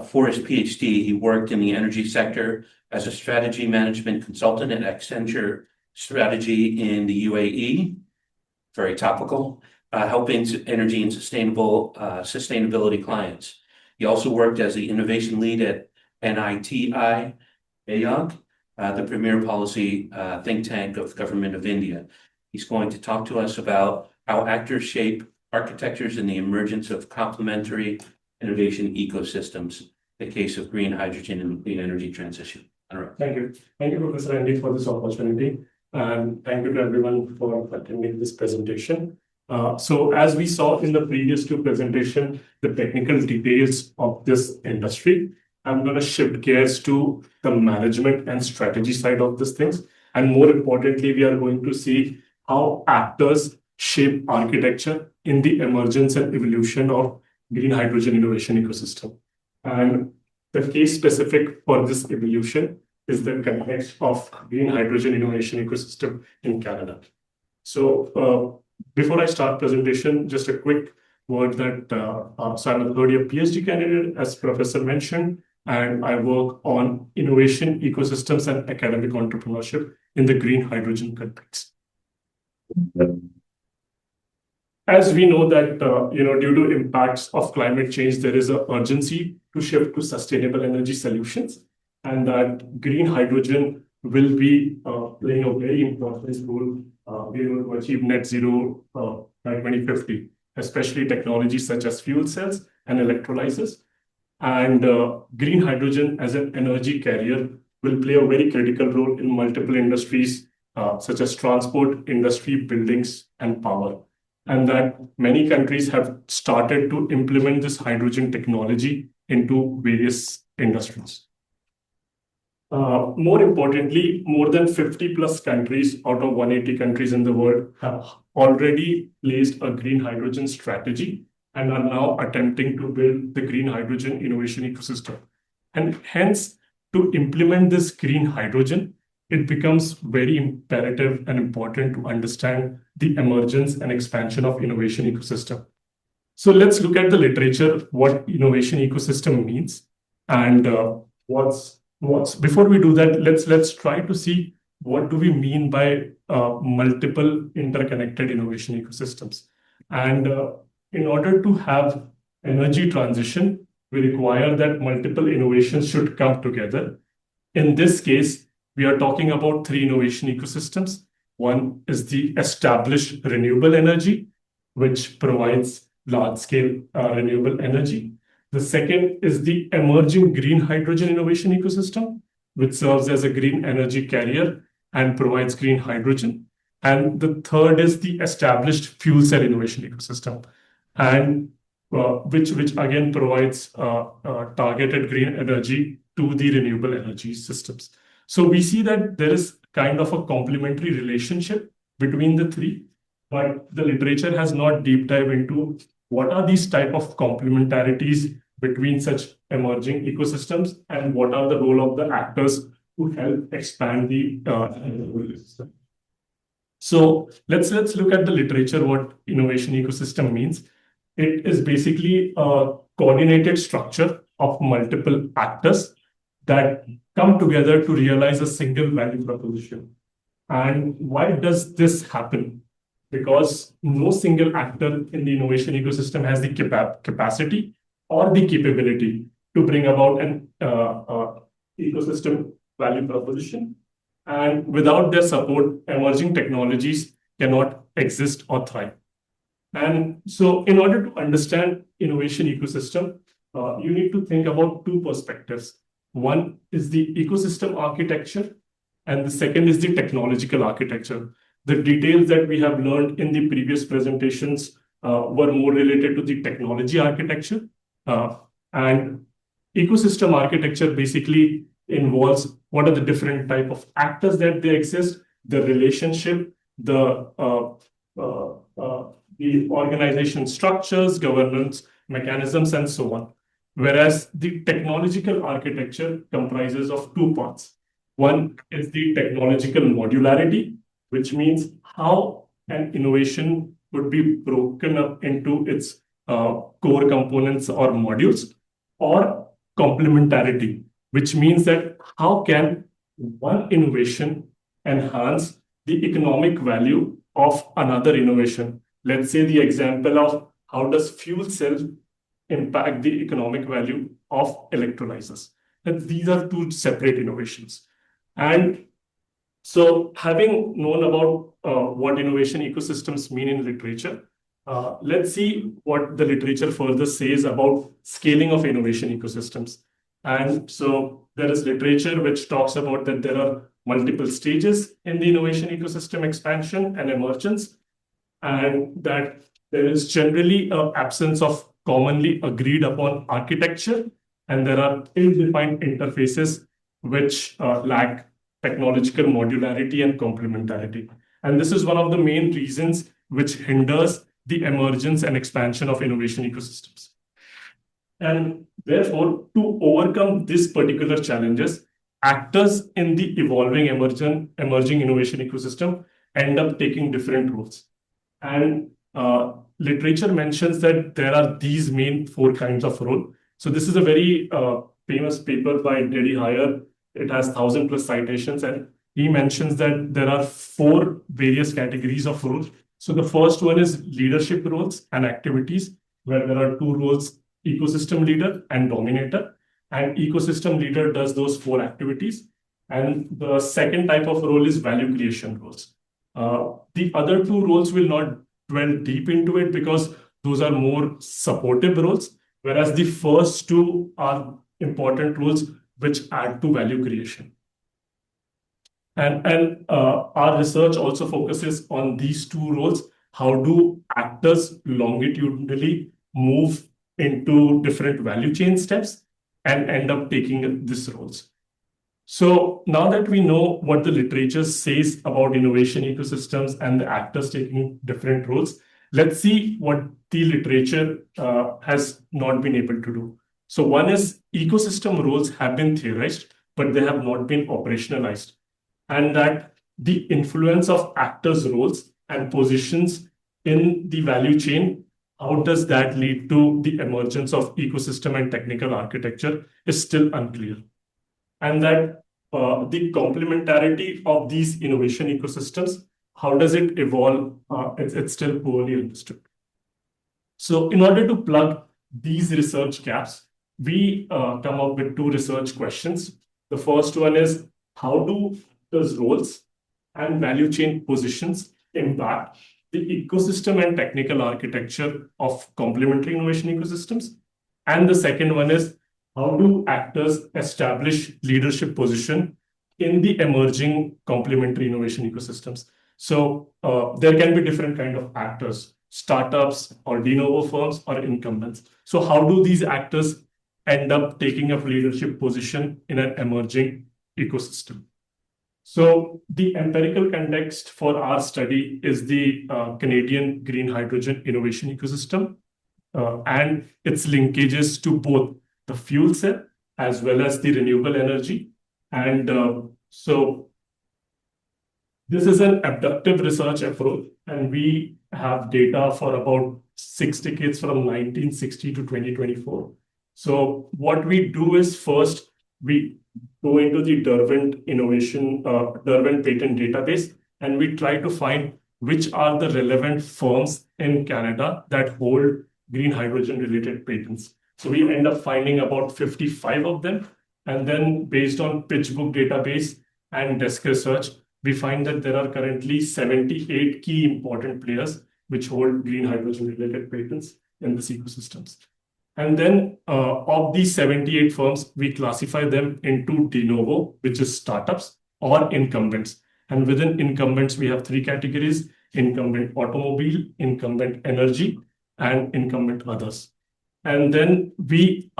For his PhD, he worked in the energy sector as a strategy management consultant at Accenture Strategy in the UAE. Very topical. Helping energy and sustainability clients. He also worked as the innovation lead at NITI Ayog, the premier policy think tank of the government of India. He's going to talk to us about how actors shape architectures and the emergence of complementary innovation ecosystems, the case of green hydrogen and clean energy transition. Thank you. Thank you, Professor Andy, for this opportunity. And thank you to everyone for attending this presentation. So as we saw in the previous two presentations, the technical details of this industry, I'm going to shift gears to the management and strategy side of these things. And more importantly, we are going to see how actors shape architecture in the emergence and evolution of green hydrogen innovation ecosystem. And the case specific for this evolution is the context of green hydrogen innovation ecosystem in Canada. So before I start presentation, just a quick word that so I'm a third-year PhD candidate, as Professor mentioned, and I work on innovation ecosystems and academic entrepreneurship in the green hydrogen context. As we know that due to impacts of climate change, there is an urgency to shift to sustainable energy solutions, and that green hydrogen will be playing a very important role to achieve net zero by 2050, especially technologies such as fuel cells and electrolyzers. And green hydrogen as an energy carrier will play a very critical role in multiple industries such as transport, industry, buildings, and power. And that many countries have started to implement this hydrogen technology into various industries. More importantly, more than 50 plus countries out of 180 countries in the world have already placed a green hydrogen strategy and are now attempting to build the green hydrogen innovation ecosystem. And hence, to implement this green hydrogen, it becomes very imperative and important to understand the emergence and expansion of innovation ecosystem. So let's look at the literature, what innovation ecosystem means, and before we do that, let's try to see what do we mean by multiple interconnected innovation ecosystems. And in order to have energy transition, we require that multiple innovations should come together. In this case, we are talking about three innovation ecosystems. One is the established renewable energy, which provides large-scale renewable energy. The second is the emerging green hydrogen innovation ecosystem, which serves as a green energy carrier and provides green hydrogen. And the third is the established fuel cell innovation ecosystem, and which again provides targeted green energy to the renewable energy systems. So we see that there is kind of a complementary relationship between the three, but the literature has not deep dive into what are these type of complementarities between such emerging ecosystems and what are the role of the actors to help expand the ecosystem. So let's look at the literature, what innovation ecosystem means. It is basically a coordinated structure of multiple actors that come together to realize a single value proposition. And why does this happen? Because no single actor in the innovation ecosystem has the capacity or the capability to bring about an ecosystem value proposition. And without their support, emerging technologies cannot exist or thrive. And so in order to understand innovation ecosystem, you need to think about two perspectives. One is the ecosystem architecture, and the second is the technological architecture. The details that we have learned in the previous presentations were more related to the technology architecture. And ecosystem architecture basically involves what are the different type of actors that they exist, the relationship, the organization structures, governance mechanisms, and so on. Whereas the technological architecture comprises of two parts. One is the technological modularity, which means how an innovation would be broken up into its core components or modules, or complementarity, which means that how can one innovation enhance the economic value of another innovation. Let's say the example of how does fuel cell impact the economic value of electrolyzers. And these are two separate innovations. And so having known about what innovation ecosystems mean in literature, let's see what the literature further says about scaling of innovation ecosystems. And so there is literature which talks about that there are multiple stages in the innovation ecosystem expansion and emergence, and that there is generally an absence of commonly agreed upon architecture, and there are ill-defined interfaces which lack technological modularity and complementarity. And this is one of the main reasons which hinders the emergence and expansion of innovation ecosystems. And therefore, to overcome these particular challenges, actors in the evolving emerging innovation ecosystem end up taking different roles. And literature mentions that there are these main four kinds of role. So this is a very famous paper by Deddy Heyer. It has 1,000+ citations, and he mentions that there are four various categories of roles. So the first one is leadership roles and activities, where there are two roles, ecosystem leader and dominator. And ecosystem leader does those four activities. And the second type of role is value creation roles. The other two roles will not dwell deep into it because those are more supportive roles, whereas the first two are important roles which add to value creation. And our research also focuses on these two roles. How do actors longitudinally move into different value chain steps and end up taking these roles? So now that we know what the literature says about innovation ecosystems and the actors taking different roles, let's see what the literature has not been able to do. So one is ecosystem roles have been theorized, but they have not been operationalized. And that the influence of actors' roles and positions in the value chain, how does that lead to the emergence of ecosystem and technical architecture is still unclear. And that the complementarity of these innovation ecosystems, how does it evolve? It's still poorly understood. So in order to plug these research gaps, we come up with two research questions. The first one is, how do those roles and value chain positions impact the ecosystem and technical architecture of complementary innovation ecosystems? And the second one is, how do actors establish leadership position in the emerging complementary innovation ecosystems? So there can be different kind of actors, startups or de novo firms or incumbents. So how do these actors end up taking up leadership position in an emerging ecosystem? So the empirical context for our study is the Canadian green hydrogen innovation ecosystem and its linkages to both the fuel cell as well as the renewable energy. And so this is an abductive research approach, and we have data for about 6 decades from 1960 to 2024. So what we do is first, we go into the Derwent patent database, and we try to find which are the relevant firms in Canada that hold green hydrogen related patents. So we end up finding about 55 of them. And then based on PitchBook database and desk research, we find that there are currently 78 key important players which hold green hydrogen related patents in these ecosystems. And then of these 78 firms, we classify them into de novo, which is startups, or incumbents. And within incumbents, we have three categories: incumbent automobile, incumbent energy, and incumbent others. And then we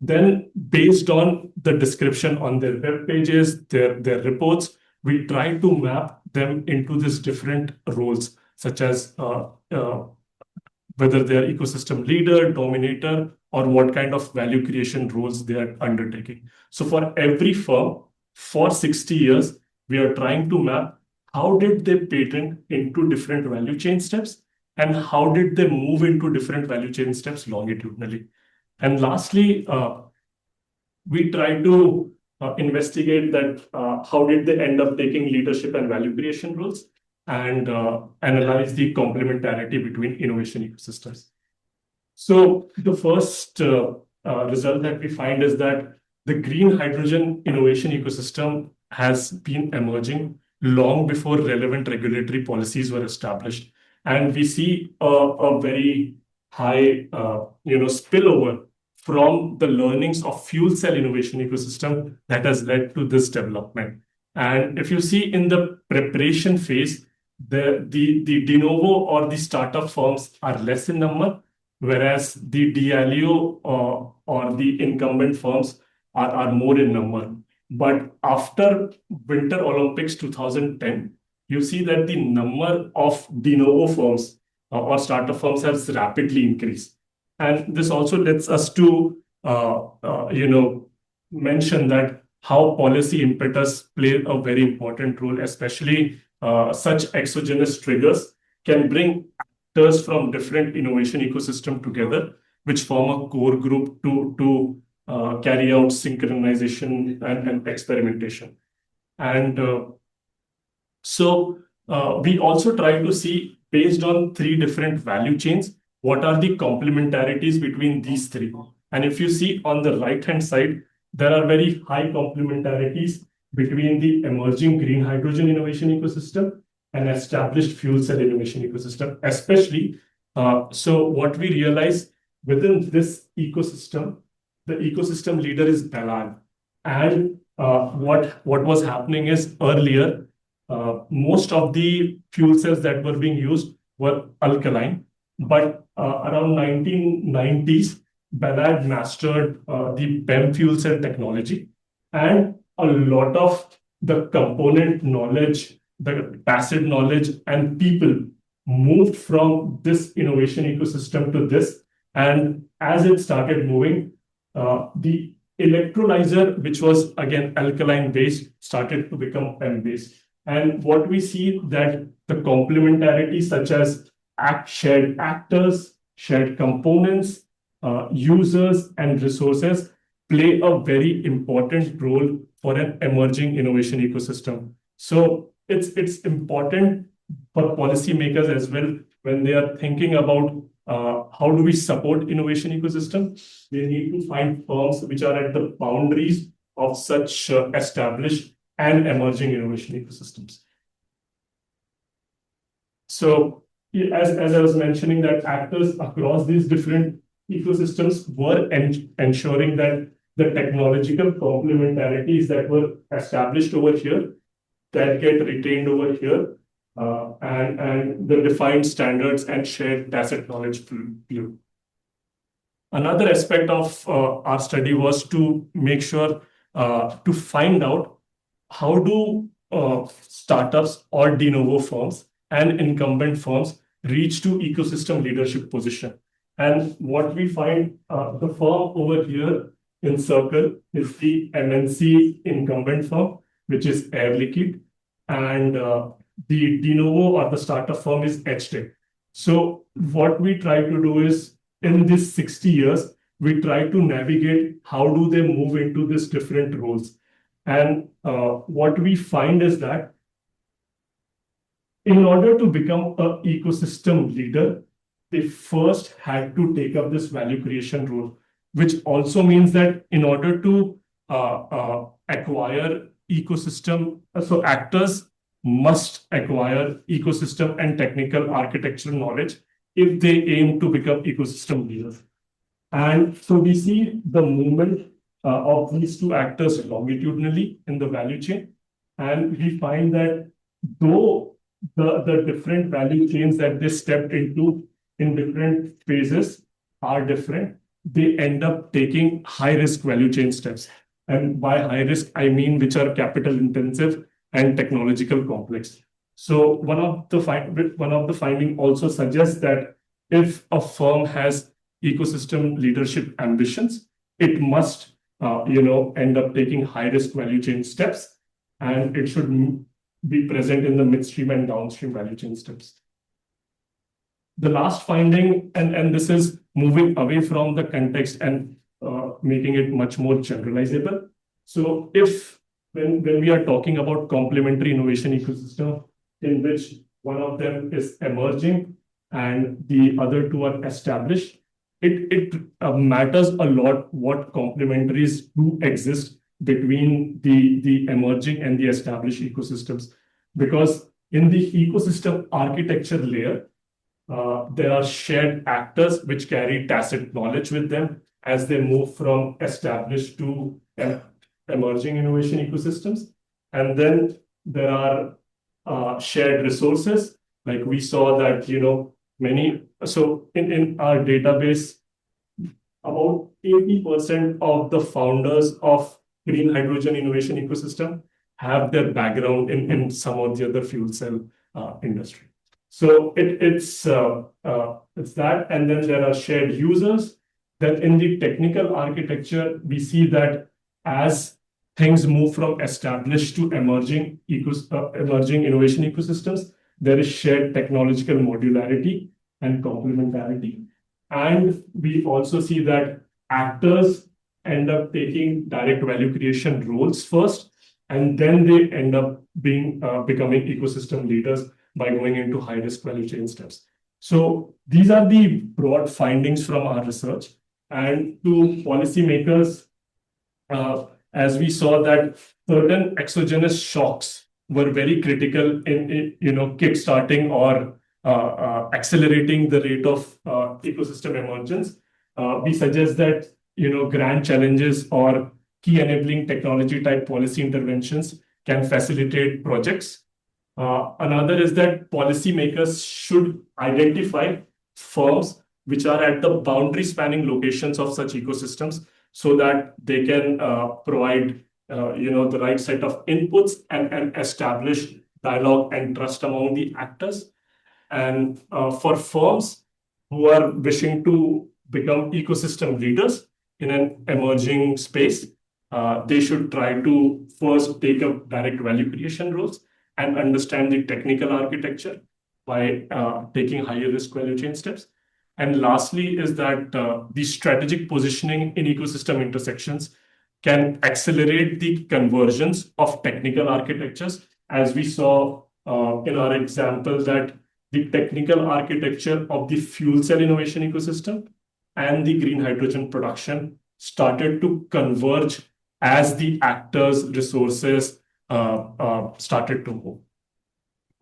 then based on the description on their web pages, their reports, we try to map them into these different roles, such as whether they are ecosystem leader, dominator, or what kind of value creation roles they are undertaking. So for every firm, for 60 years, we are trying to map how did they patent into different value chain steps and how did they move into different value chain steps longitudinally. And lastly, we try to investigate that how did they end up taking leadership and value creation roles and analyze the complementarity between innovation ecosystems. So the first result that we find is that the green hydrogen innovation ecosystem has been emerging long before relevant regulatory policies were established. And we see a very high spillover from the learnings of fuel cell innovation ecosystem that has led to this development. And if you see in the preparation phase, the de novo or the startup firms are less in number, whereas the DLEO or the incumbent firms are more in number. But after Winter Olympics 2010, you see that the number of de novo firms or startup firms has rapidly increased. And this also lets us to mention that how policy impetus play a very important role, especially such exogenous triggers can bring actors from different innovation ecosystem together, which form a core group to carry out synchronization and experimentation. And so we also try to see, based on three different value chains, what are the complementarities between these three. And if you see on the right-hand side, there are very high complementarities between the emerging green hydrogen innovation ecosystem and established fuel cell innovation ecosystem, especially. So what we realize within this ecosystem, the ecosystem leader is Dalal. And what was happening is earlier, most of the fuel cells that were being used were alkaline, but around 1990s, Ballard mastered the PEM fuel cell technology, and a lot of the component knowledge, the tacit knowledge, and people moved from this innovation ecosystem to this. And as it started moving, the electrolyzer, which was again alkaline based, started to become PEM based. And what we see that the complementarity, such as shared actors, shared components, users, and resources, play a very important role for an emerging innovation ecosystem. So it's important for policymakers as well when they are thinking about how do we support innovation ecosystem. They need to find firms which are at the boundaries of such established and emerging innovation ecosystems. So as I was mentioning, that actors across these different ecosystems were ensuring that the technological complementarities that were established over here that get retained over here, and the defined standards and shared tacit knowledge view. Another aspect of our study was to make sure to find out how do startups or de novo firms and incumbent firms reach to ecosystem leadership position. And what we find, the firm over here in circle is the MNC incumbent firm, which is Air Liquide, and the de novo or the startup firm is HTech. So what we try to do is, in this 60 years, we try to navigate how do they move into these different roles. And what we find is that in order to become an ecosystem leader, they first had to take up this value creation role, which also means that in order to acquire ecosystem, so actors must acquire ecosystem and technical architectural knowledge if they aim to become ecosystem leaders. And so we see the movement of these two actors longitudinally in the value chain. And we find that though the different value chains that they stepped into in different phases are different, they end up taking high risk value chain steps. And by high risk, I mean which are capital intensive and technological complex. So one of the finding also suggests that if a firm has ecosystem leadership ambitions, it must end up taking high risk value chain steps, and it should be present in the midstream and downstream value chain steps. The last finding, and this is moving away from the context and making it much more generalizable. So if when we are talking about complementary innovation ecosystem in which one of them is emerging and the other two are established, it matters a lot what complementaries do exist between the emerging and the established ecosystems. Because in the ecosystem architecture layer, there are shared actors which carry tacit knowledge with them as they move from established to emerging innovation ecosystems. And then there are shared resources, like we saw that, so in our database, about 80% of the founders of green hydrogen innovation ecosystem have their background in some of the other fuel cell industry. So it's that, and then there are shared users. Then in the technical architecture, we see that as things move from established to emerging innovation ecosystems, there is shared technological modularity and complementarity. And we also see that actors end up taking direct value creation roles first, and then they end up becoming ecosystem leaders by going into high risk value chain steps. So these are the broad findings from our research. And to policymakers, as we saw that certain exogenous shocks were very critical in kickstarting or accelerating the rate of ecosystem emergence. We suggest that grand challenges or key enabling technology type policy interventions can facilitate projects. Another is that policymakers should identify firms which are at the boundary spanning locations of such ecosystems so that they can provide the right set of inputs and establish dialogue and trust among the actors. And for firms who are wishing to become ecosystem leaders in an emerging space, they should try to first take up direct value creation roles and understand the technical architecture by taking higher risk value chain steps. And lastly is that the strategic positioning in ecosystem intersections can accelerate the convergence of technical architectures, as we saw in our example that the technical architecture of the fuel cell innovation ecosystem and the green hydrogen production started to converge as the actors' resources started to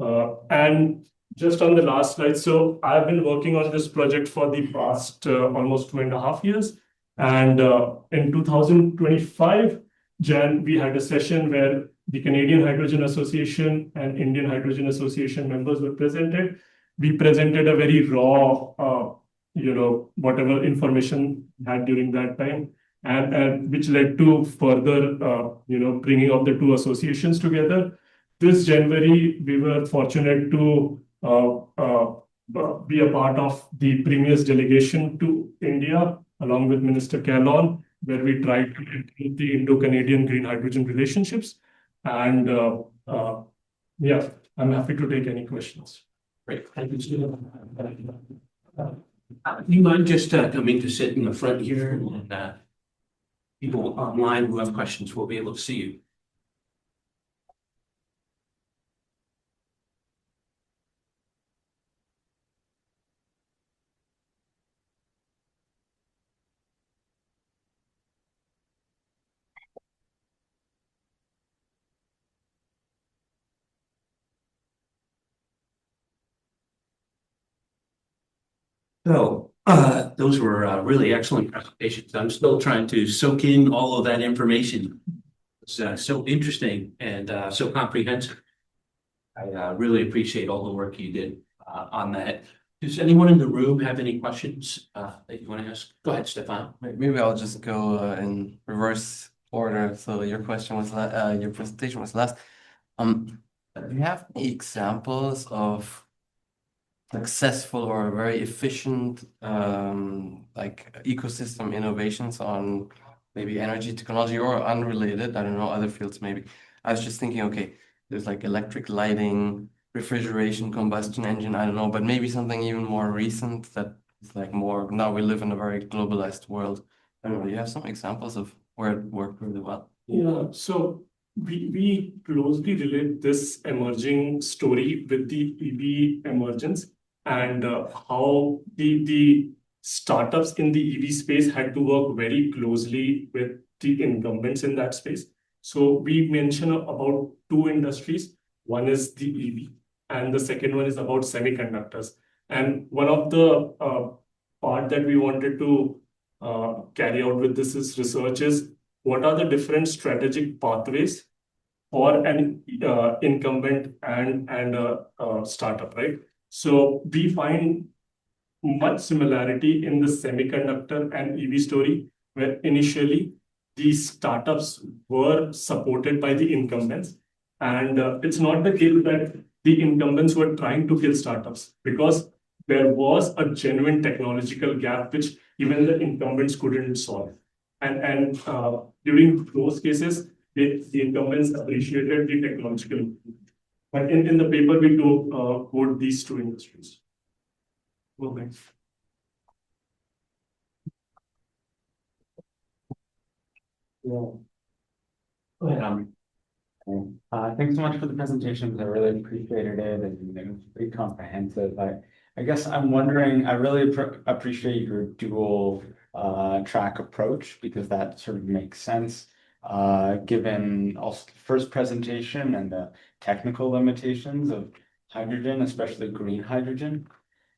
move. And just on the last slide, so I've been working on this project for the past almost 2.5 years. And in 2025, Jan, we had a session where the Canadian Hydrogen Association and Indian Hydrogen Association members were presented. We presented a very raw, whatever information we had during that time, and which led to further, bringing of the two associations together. This January, we were fortunate to be a part of the Premier's delegation to India, along with Minister Calon, where we tried to improve the Indo-Canadian green hydrogen relationships. And yeah, I'm happy to take any questions. Great. Thank you, Steve. You mind just coming to sit in the front here, and people online who have questions will be able to see you. So those were really excellent presentations. I'm still trying to soak in all of that information. It's so interesting and so comprehensive. I really appreciate all the work you did on that. Does anyone in the room have any questions that you want to ask? Go ahead, Stefan. Maybe I'll just go in reverse order. So your question was your presentation was last. Do you have any examples of successful or very efficient like ecosystem innovations on maybe energy technology or unrelated, I don't know, other fields maybe? I was just thinking, okay, there's like electric lighting, refrigeration, combustion engine, I don't know, but maybe something even more recent that is like more, now we live in a very globalized world. I don't know, you have some examples of where it worked really well? Yeah, so we closely relate this emerging story with the EV emergence and how the startups in the EV space had to work very closely with the incumbents in that space. So we mention about two industries. One is the EV, and the second one is about semiconductors. And one of the part that we wanted to carry out with this is research is what are the different strategic pathways for an incumbent and a startup, right? So we find much similarity in the semiconductor and EV story, where initially these startups were supported by the incumbents. And it's not the case that the incumbents were trying to kill startups, because there was a genuine technological gap which even the incumbents couldn't solve. And during those cases, the incumbents appreciated the technological. But in the paper, we do quote these two industries. Okay. Yeah. Go ahead, Thanks so much for the presentations. I really appreciated it, and it was pretty comprehensive. I guess I'm wondering, I really appreciate your dual track approach, because that sort of makes sense, given also the first presentation and the technical limitations of hydrogen, especially green hydrogen.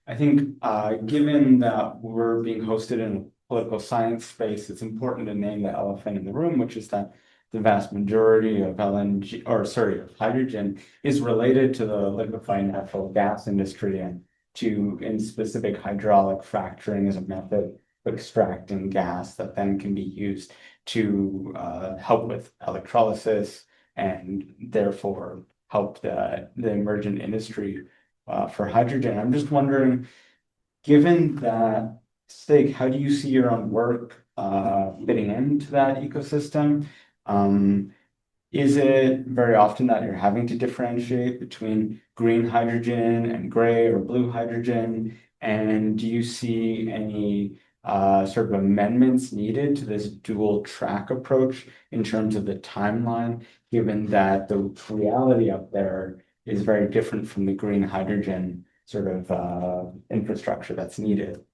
I think given that we're being hosted in political science space, it's important to name the elephant in the room, which is that the vast majority of of hydrogen is related to the liquefied natural gas industry and in specific hydraulic fracturing as a method of extracting gas that then can be used to help with electrolysis and therefore help the emergent industry for hydrogen. I'm just wondering, given that stake, how do you see your own work fitting into that ecosystem? Is it very often that you're having to differentiate between green hydrogen and gray or blue hydrogen? And do you see any sort of amendments needed to this dual track approach in terms of the timeline, given that the reality up there is very different from the green hydrogen sort of infrastructure that's needed?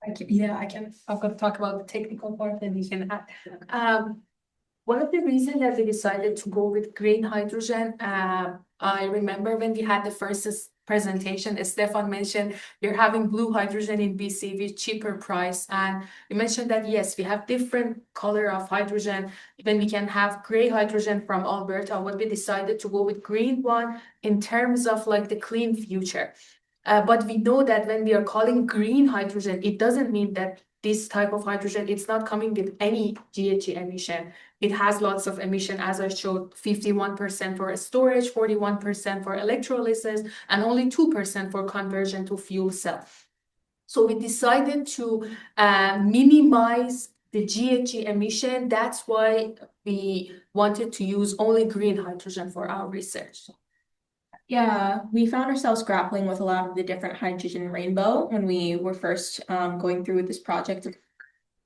I'm gonna talk about the technical part and you can add. One of the reasons that we decided to go with green hydrogen, I remember when we had the first presentation, Stefan mentioned you're having blue hydrogen in BC with cheaper price. And we mentioned that, yes, we have different color of hydrogen. Then we can have gray hydrogen from Alberta. What we decided to go with green one in terms of like the clean future. But we know that when we are calling green hydrogen, it doesn't mean that this type of hydrogen, it's not coming with any GHG emission. It has lots of emission, as I showed, 51% for storage, 41% for electrolysis, and only 2% for conversion to fuel cell. So we decided to minimize the GHG emission. That's why we wanted to use only green hydrogen for our research. Yeah, we found ourselves grappling with a lot of the different hydrogen rainbow when we were first going through with this project.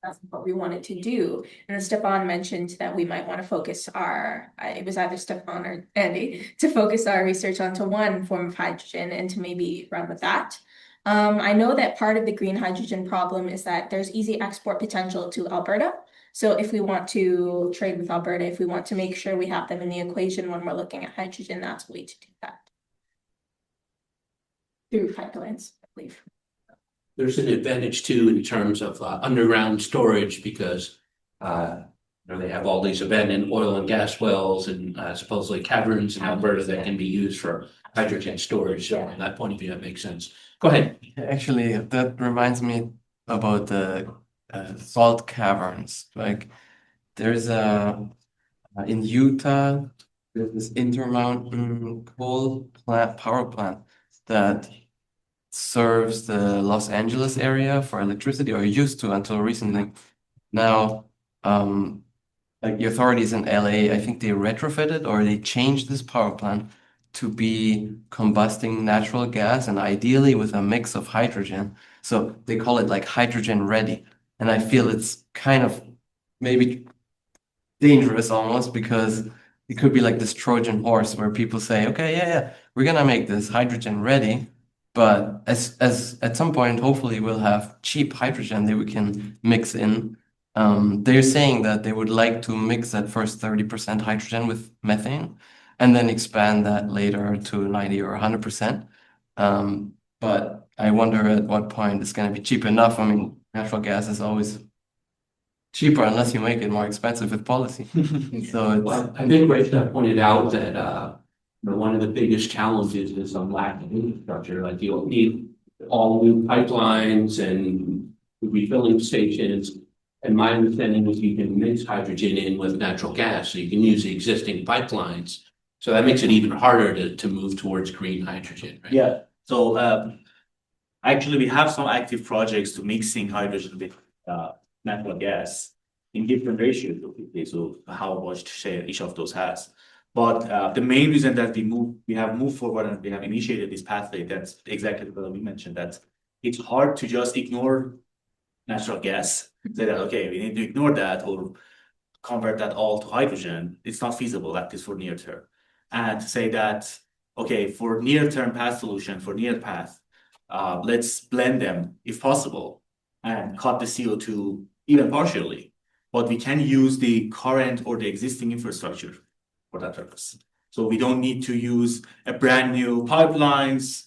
That's what we wanted to do. And then Stefan mentioned that we might want to focus it was either Stefan or Andy, to focus our research onto one form of hydrogen and to maybe run with that. I know that part of the green hydrogen problem is that there's easy export potential to Alberta. So if we want to trade with Alberta, if we want to make sure we have them in the equation when we're looking at hydrogen, that's a way to do that. Through pipelines, I believe. There's an advantage too in terms of underground storage because they have all these abandoned oil and gas wells and supposedly caverns in Alberta that can be used for hydrogen storage. So from that point of view, that makes sense. Go ahead. Actually, that reminds me about the salt caverns. Like there's in Utah, there's this Intermountain coal power plant that serves the Los Angeles area for electricity, or used to until recently. Now, like the authorities in LA, I think they retrofitted or they changed this power plant to be combusting natural gas and ideally with a mix of hydrogen. So they call it like hydrogen ready. And I feel it's kind of maybe dangerous almost because it could be like this Trojan horse where people say, okay, yeah, we're gonna make this hydrogen ready, but as at some point, hopefully we'll have cheap hydrogen that we can mix in. They're saying that they would like to mix that first 30% hydrogen with methane and then expand that later to 90 or 100%. But I wonder at what point it's going to be cheap enough. I mean, natural gas is always cheaper unless you make it more expensive with policy. So Well, I think Rachel pointed out that one of the biggest challenges is a lack of infrastructure. Like you'll need all new pipelines and refilling stations. And my understanding is you can mix hydrogen in with natural gas, so you can use the existing pipelines. So that makes it even harder to move towards green hydrogen, right? Yeah. So actually, we have some active projects to mixing hydrogen with natural gas in different ratios, okay, so how much share each of those has. But the main reason that we have moved forward and we have initiated this pathway, that's exactly what we mentioned, that it's hard to just ignore natural gas, say that, okay, we need to ignore that or convert that all to hydrogen. It's not feasible, at least for near term. And to say that, okay, for near term path solution, for near path, let's blend them if possible and cut the CO2 even partially. But we can use the current or the existing infrastructure for that purpose. So we don't need to use a brand new pipelines,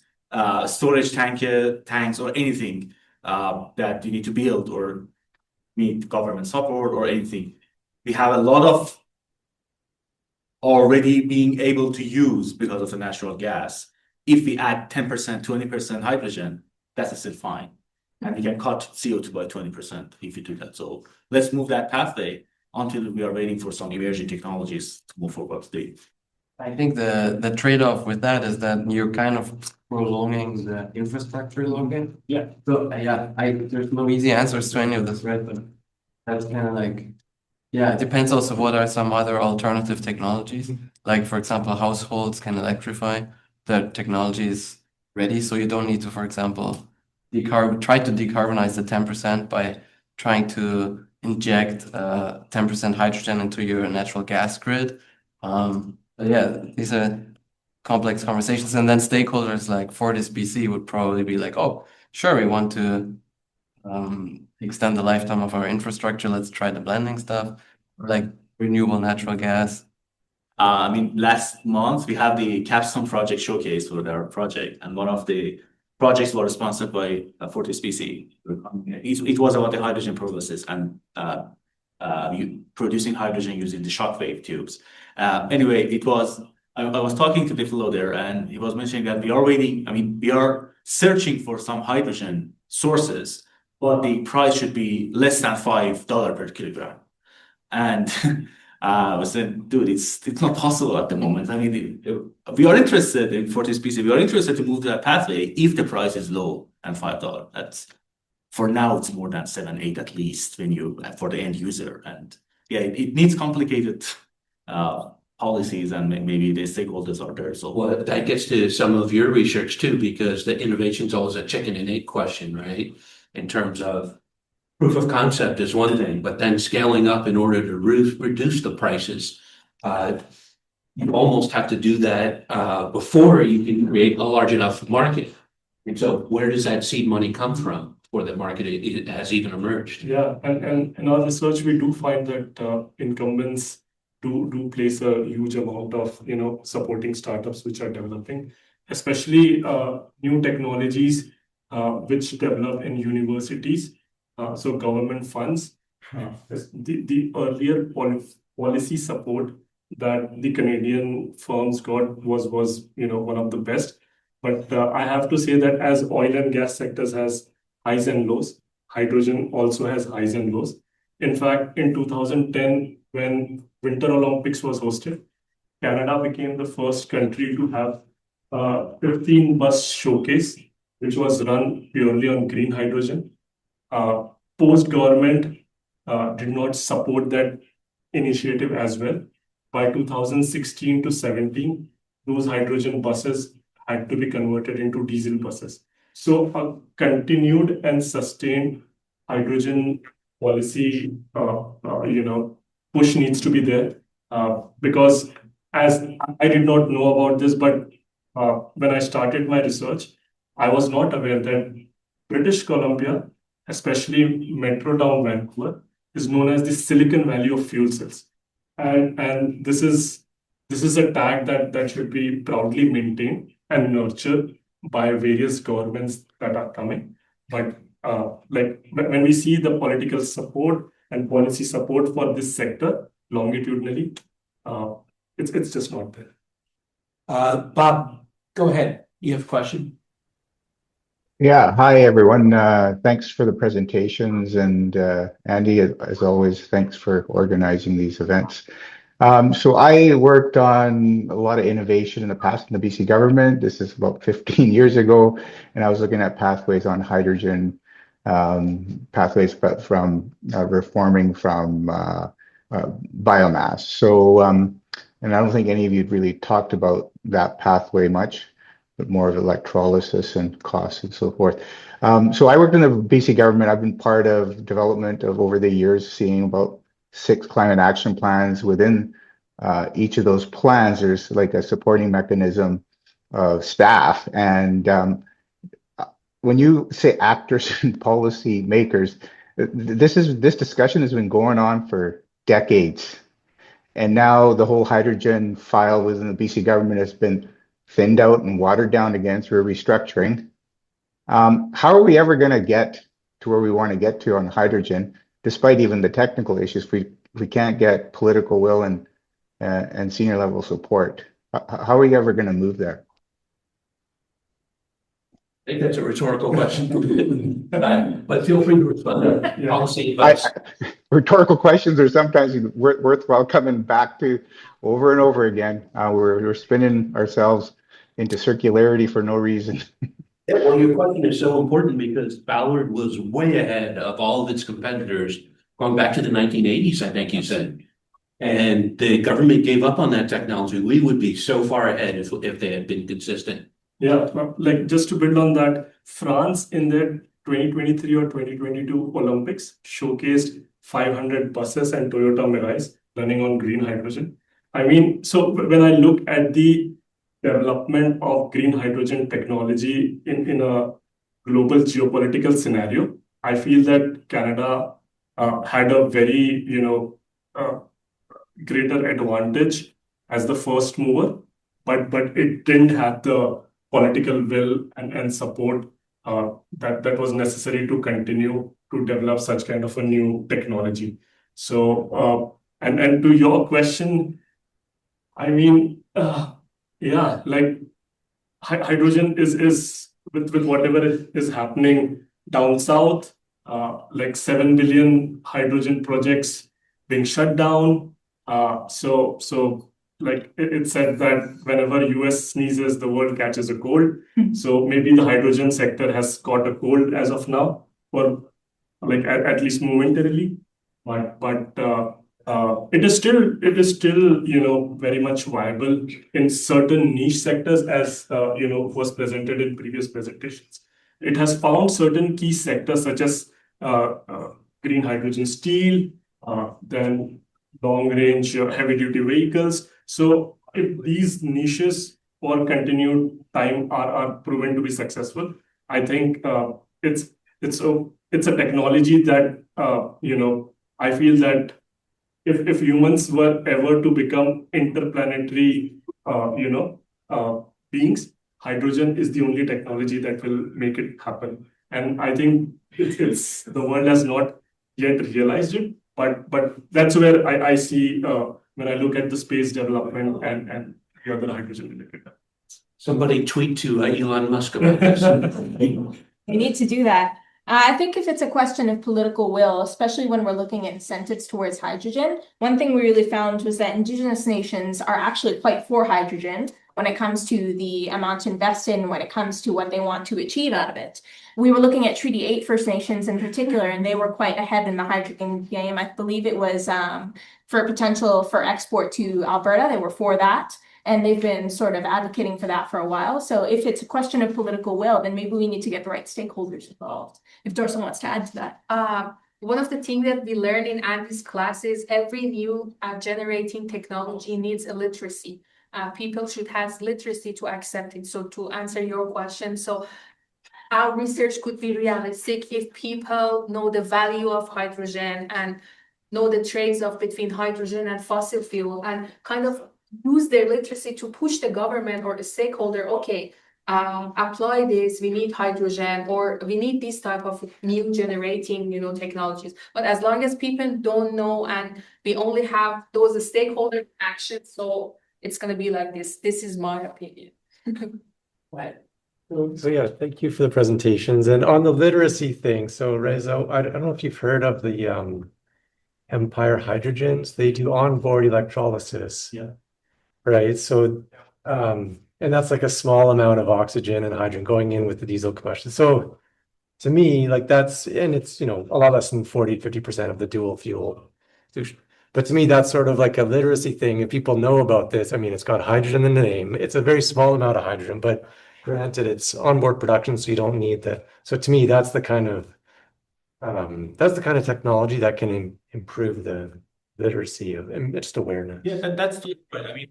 storage tanks or anything that you need to build or need government support or anything. We have a lot of already being able to use because of the natural gas. If we add 10%, 20% hydrogen, that's still fine. And we can cut CO2 by 20% if you do that. So let's move that pathway until we are waiting for some emerging technologies to move forward today. I think the trade-off with that is that you're kind of prolonging the infrastructure login. Yeah. So there's no easy answers to any of this, right? But that's kind of like, yeah, it depends also what are some other alternative technologies. Like for example, households can electrify. The technology is ready, so you don't need to, for example, try to decarbonize the 10% by trying to inject 10% hydrogen into your natural gas grid. But yeah, these are complex conversations. And then stakeholders like FortisBC would probably be like, oh, sure, we want to extend the lifetime of our infrastructure. Let's try the blending stuff, like renewable natural gas. I mean, last month we had the capstone project showcase for their project, and one of the projects was sponsored by FortisBC. It was about the hydrogen processes and producing hydrogen using the shockwave tubes. Anyway, I was talking to the fellow there, and he was mentioning that we are waiting. I mean, we are searching for some hydrogen sources, but the price should be less than $5 per kilogram. And I said, dude, it's not possible at the moment. I mean, we are interested in FortisBC. We are interested to move to that pathway if the price is low and $5. That's for now. It's more than 7, 8 at least for the end user. And yeah, it needs complicated policies, and maybe the stakeholders are there. So Well, that gets to some of your research too, because the innovation's always a chicken and egg question, right? In terms of proof of concept is one thing, but then scaling up in order to reduce the prices, you almost have to do that before you can create a large enough market. And so where does that seed money come from for the market it has even emerged? Yeah, and in our research, we do find that incumbents do place a huge amount of supporting startups which are developing, especially new technologies which develop in universities. So government funds. The earlier policy support that the Canadian firms got was one of the best. But I have to say that as oil and gas sectors has highs and lows, hydrogen also has highs and lows. In fact, in 2010, when Winter Olympics was hosted, Canada became the first country to have a 15 bus showcase, which was run purely on green hydrogen. Post government did not support that initiative as well. By 2016 to 17, those hydrogen buses had to be converted into diesel buses. So a continued and sustained hydrogen policy, push needs to be there, because as I did not know about this, but when I started my research, I was not aware that British Columbia, especially Metro Town Vancouver, is known as the Silicon Valley of fuel cells, and this is a tag that should be proudly maintained and nurtured by various governments that are coming. But like when we see the political support and policy support for this sector longitudinally, it's just not there. Bob, go ahead. You have a question? Yeah, hi everyone. Thanks for the presentations, and Andy, as always, thanks for organizing these events. So I worked on a lot of innovation in the past in the BC government. This is about 15 years ago, and I was looking at pathways on hydrogen, pathways from reforming from biomass. So, and I don't think any of you really talked about that pathway much, but more of electrolysis and costs and so forth. So I worked in the BC government. I've been part of development of over the years, seeing about 6 climate action plans. Within each of those plans, there's like a supporting mechanism of staff. And when you say actors and policy makers, this discussion has been going on for decades. And now the whole hydrogen file within the BC government has been thinned out and watered down again through restructuring. How are we ever going to get to where we want to get to on hydrogen, despite even the technical issues, we can't get political will and senior level support. How are you ever going to move there? I think that's a rhetorical question, but feel free to respond. Policy advice. Rhetorical questions are sometimes worthwhile coming back to over and over again. We're spinning ourselves into circularity for no reason. Yeah, well, your question is so important because Ballard was way ahead of all of its competitors going back to the 1980s, I think you said. And the government gave up on that technology. We would be so far ahead if they had been consistent. Yeah, like just to build on that, France in their 2023 or 2022 Olympics showcased 500 buses and Toyota Mirais running on green hydrogen. I mean, so when I look at the development of green hydrogen technology in a global geopolitical scenario, I feel that Canada had a very, greater advantage as the first mover, but it didn't have the political will and support that was necessary to continue to develop such kind of a new technology. So, and to your question, I mean, yeah, like hydrogen is with whatever is happening down south, like 7 billion hydrogen projects being shut down. So like it said that whenever US sneezes, the world catches a cold. So maybe the hydrogen sector has caught a cold as of now, or like at least momentarily. But it is still very much viable in certain niche sectors, as was presented in previous presentations. It has found certain key sectors such as green hydrogen steel, then long range heavy duty vehicles. So if these niches for continued time are proven to be successful, I think it's a technology that I feel that if humans were ever to become interplanetary beings, hydrogen is the only technology that will make it happen. And I think it's the world has not yet realized it, but that's where I see when I look at the space development and the other hydrogen related. Somebody tweet to Elon Musk about this. We need to do that. I think if it's a question of political will, especially when we're looking at incentives towards hydrogen, one thing we really found was that indigenous nations are actually quite for hydrogen when it comes to the amount invested and when it comes to what they want to achieve out of it. We were looking at Treaty 8 First Nations in particular, and they were quite ahead in the hydrogen game. I believe it was for potential for export to Alberta. They were for that. And they've been sort of advocating for that for a while. So if it's a question of political will, then maybe we need to get the right stakeholders involved. If Dorsa wants to add to that. One of the things that we learned in Andy's class is every new generating technology needs a literacy. People should have literacy to accept it. So to answer your question, so our research could be realistic if people know the value of hydrogen and know the trade-off between hydrogen and fossil fuel and kind of use their literacy to push the government or the stakeholder, okay, apply this, we need hydrogen, or we need this type of new generating, technologies. But as long as people don't know and we only have those stakeholder actions, so it's going to be like this. This is my opinion. Right. So yeah, thank you for the presentations. And on the literacy thing, so Reza, I don't know if you've heard of the Empire Hydrogens. They do onboard electrolysis. Yeah. Right. So, and that's like a small amount of oxygen and hydrogen going in with the diesel combustion. So to me, like that's, and it's, a lot less than 40-50% of the dual fuel. But to me, that's sort of like a literacy thing. If people know about this, I mean, it's got hydrogen in the name. It's a very small amount of hydrogen, but granted, it's onboard production, so you don't need that. So to me, that's the kind of technology that can improve the literacy of and just awareness. Yeah, that's the point. I mean,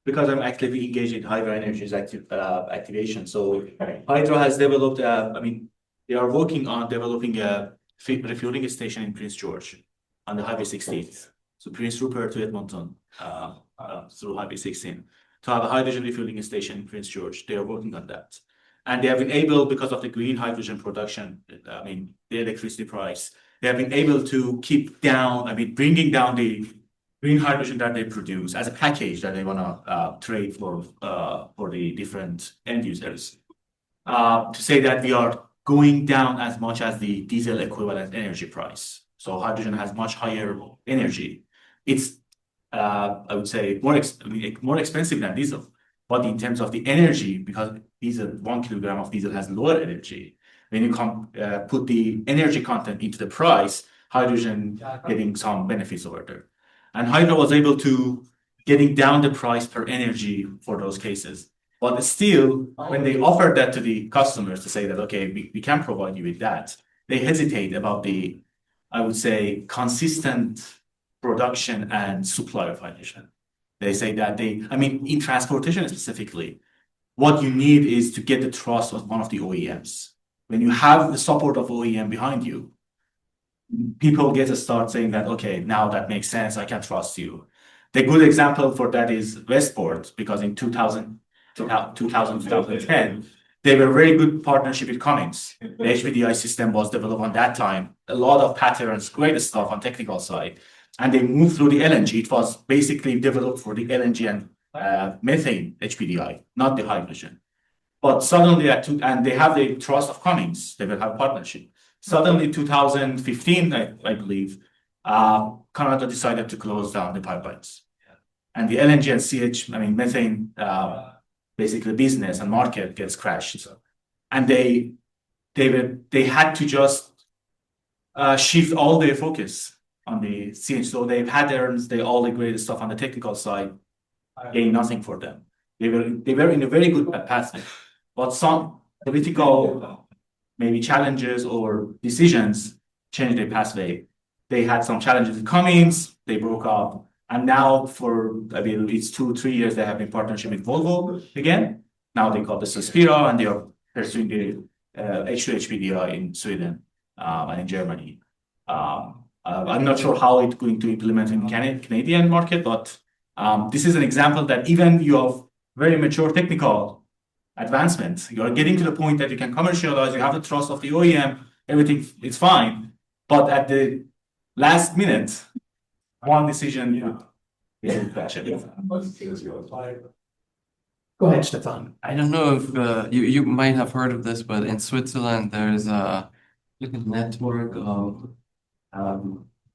because I'm actively engaged in Hydro Energy's activation. So Hydro has developed, they are working on developing a refueling station in Prince George on the Highway 16. So Prince Rupert to Edmonton through Highway 16 to have a hydrogen refueling station in Prince George. They are working on that. And they have been able, because of the green hydrogen production, I mean, the electricity price, they have been able to keep down, I mean, bringing down the green hydrogen that they produce as a package that they want to trade for the different end users. To say that we are going down as much as the diesel equivalent energy price. So hydrogen has much higher energy. It's, I would say, more expensive than diesel. But in terms of the energy, because diesel, 1 kilogram of diesel has lower energy, when you put the energy content into the price, hydrogen getting some benefits over there. And Hydro was able to getting down the price per energy for those cases. But still, when they offered that to the customers to say that, okay, we can provide you with that, they hesitate about the, I would say, consistent production and supply of hydrogen. They say that I mean, in transportation specifically, what you need is to get the trust of one of the OEMs. When you have the support of OEM behind you, people get to start saying that, okay, now that makes sense, I can trust you. The good example for that is Westport, because in 2010, they were a very good partnership with Cummins. The HPDI system was developed on that time, a lot of patterns, great stuff on technical side. And they moved through the LNG. It was basically developed for the LNG and methane HPDI, not the hydrogen. But suddenly, and they have the trust of Cummins, they will have partnership. Suddenly, 2015, I believe, Canada decided to close down the pipelines. And the LNG and methane, basically business and market gets crashed. And they had to just shift all their focus on the CNG. So they've had all the great stuff on the technical side, gain nothing for them. They were in a very good path, but some political maybe challenges or decisions changed their pathway. They had some challenges with Cummins, they broke up, and now it's 2-3 years they have been partnership with Volvo again. Now they call this Suspira, and they are pursuing the H2 HPDI in Sweden and in Germany. I'm not sure how it's going to implement in Canadian market, but this is an example that even you have very mature technical advancements, you are getting to the point that you can commercialize, you have the trust of the OEM, everything is fine. But at the last minute, one decision, Go ahead, Stefan. I don't know if you might have heard of this, but in Switzerland, there's a network of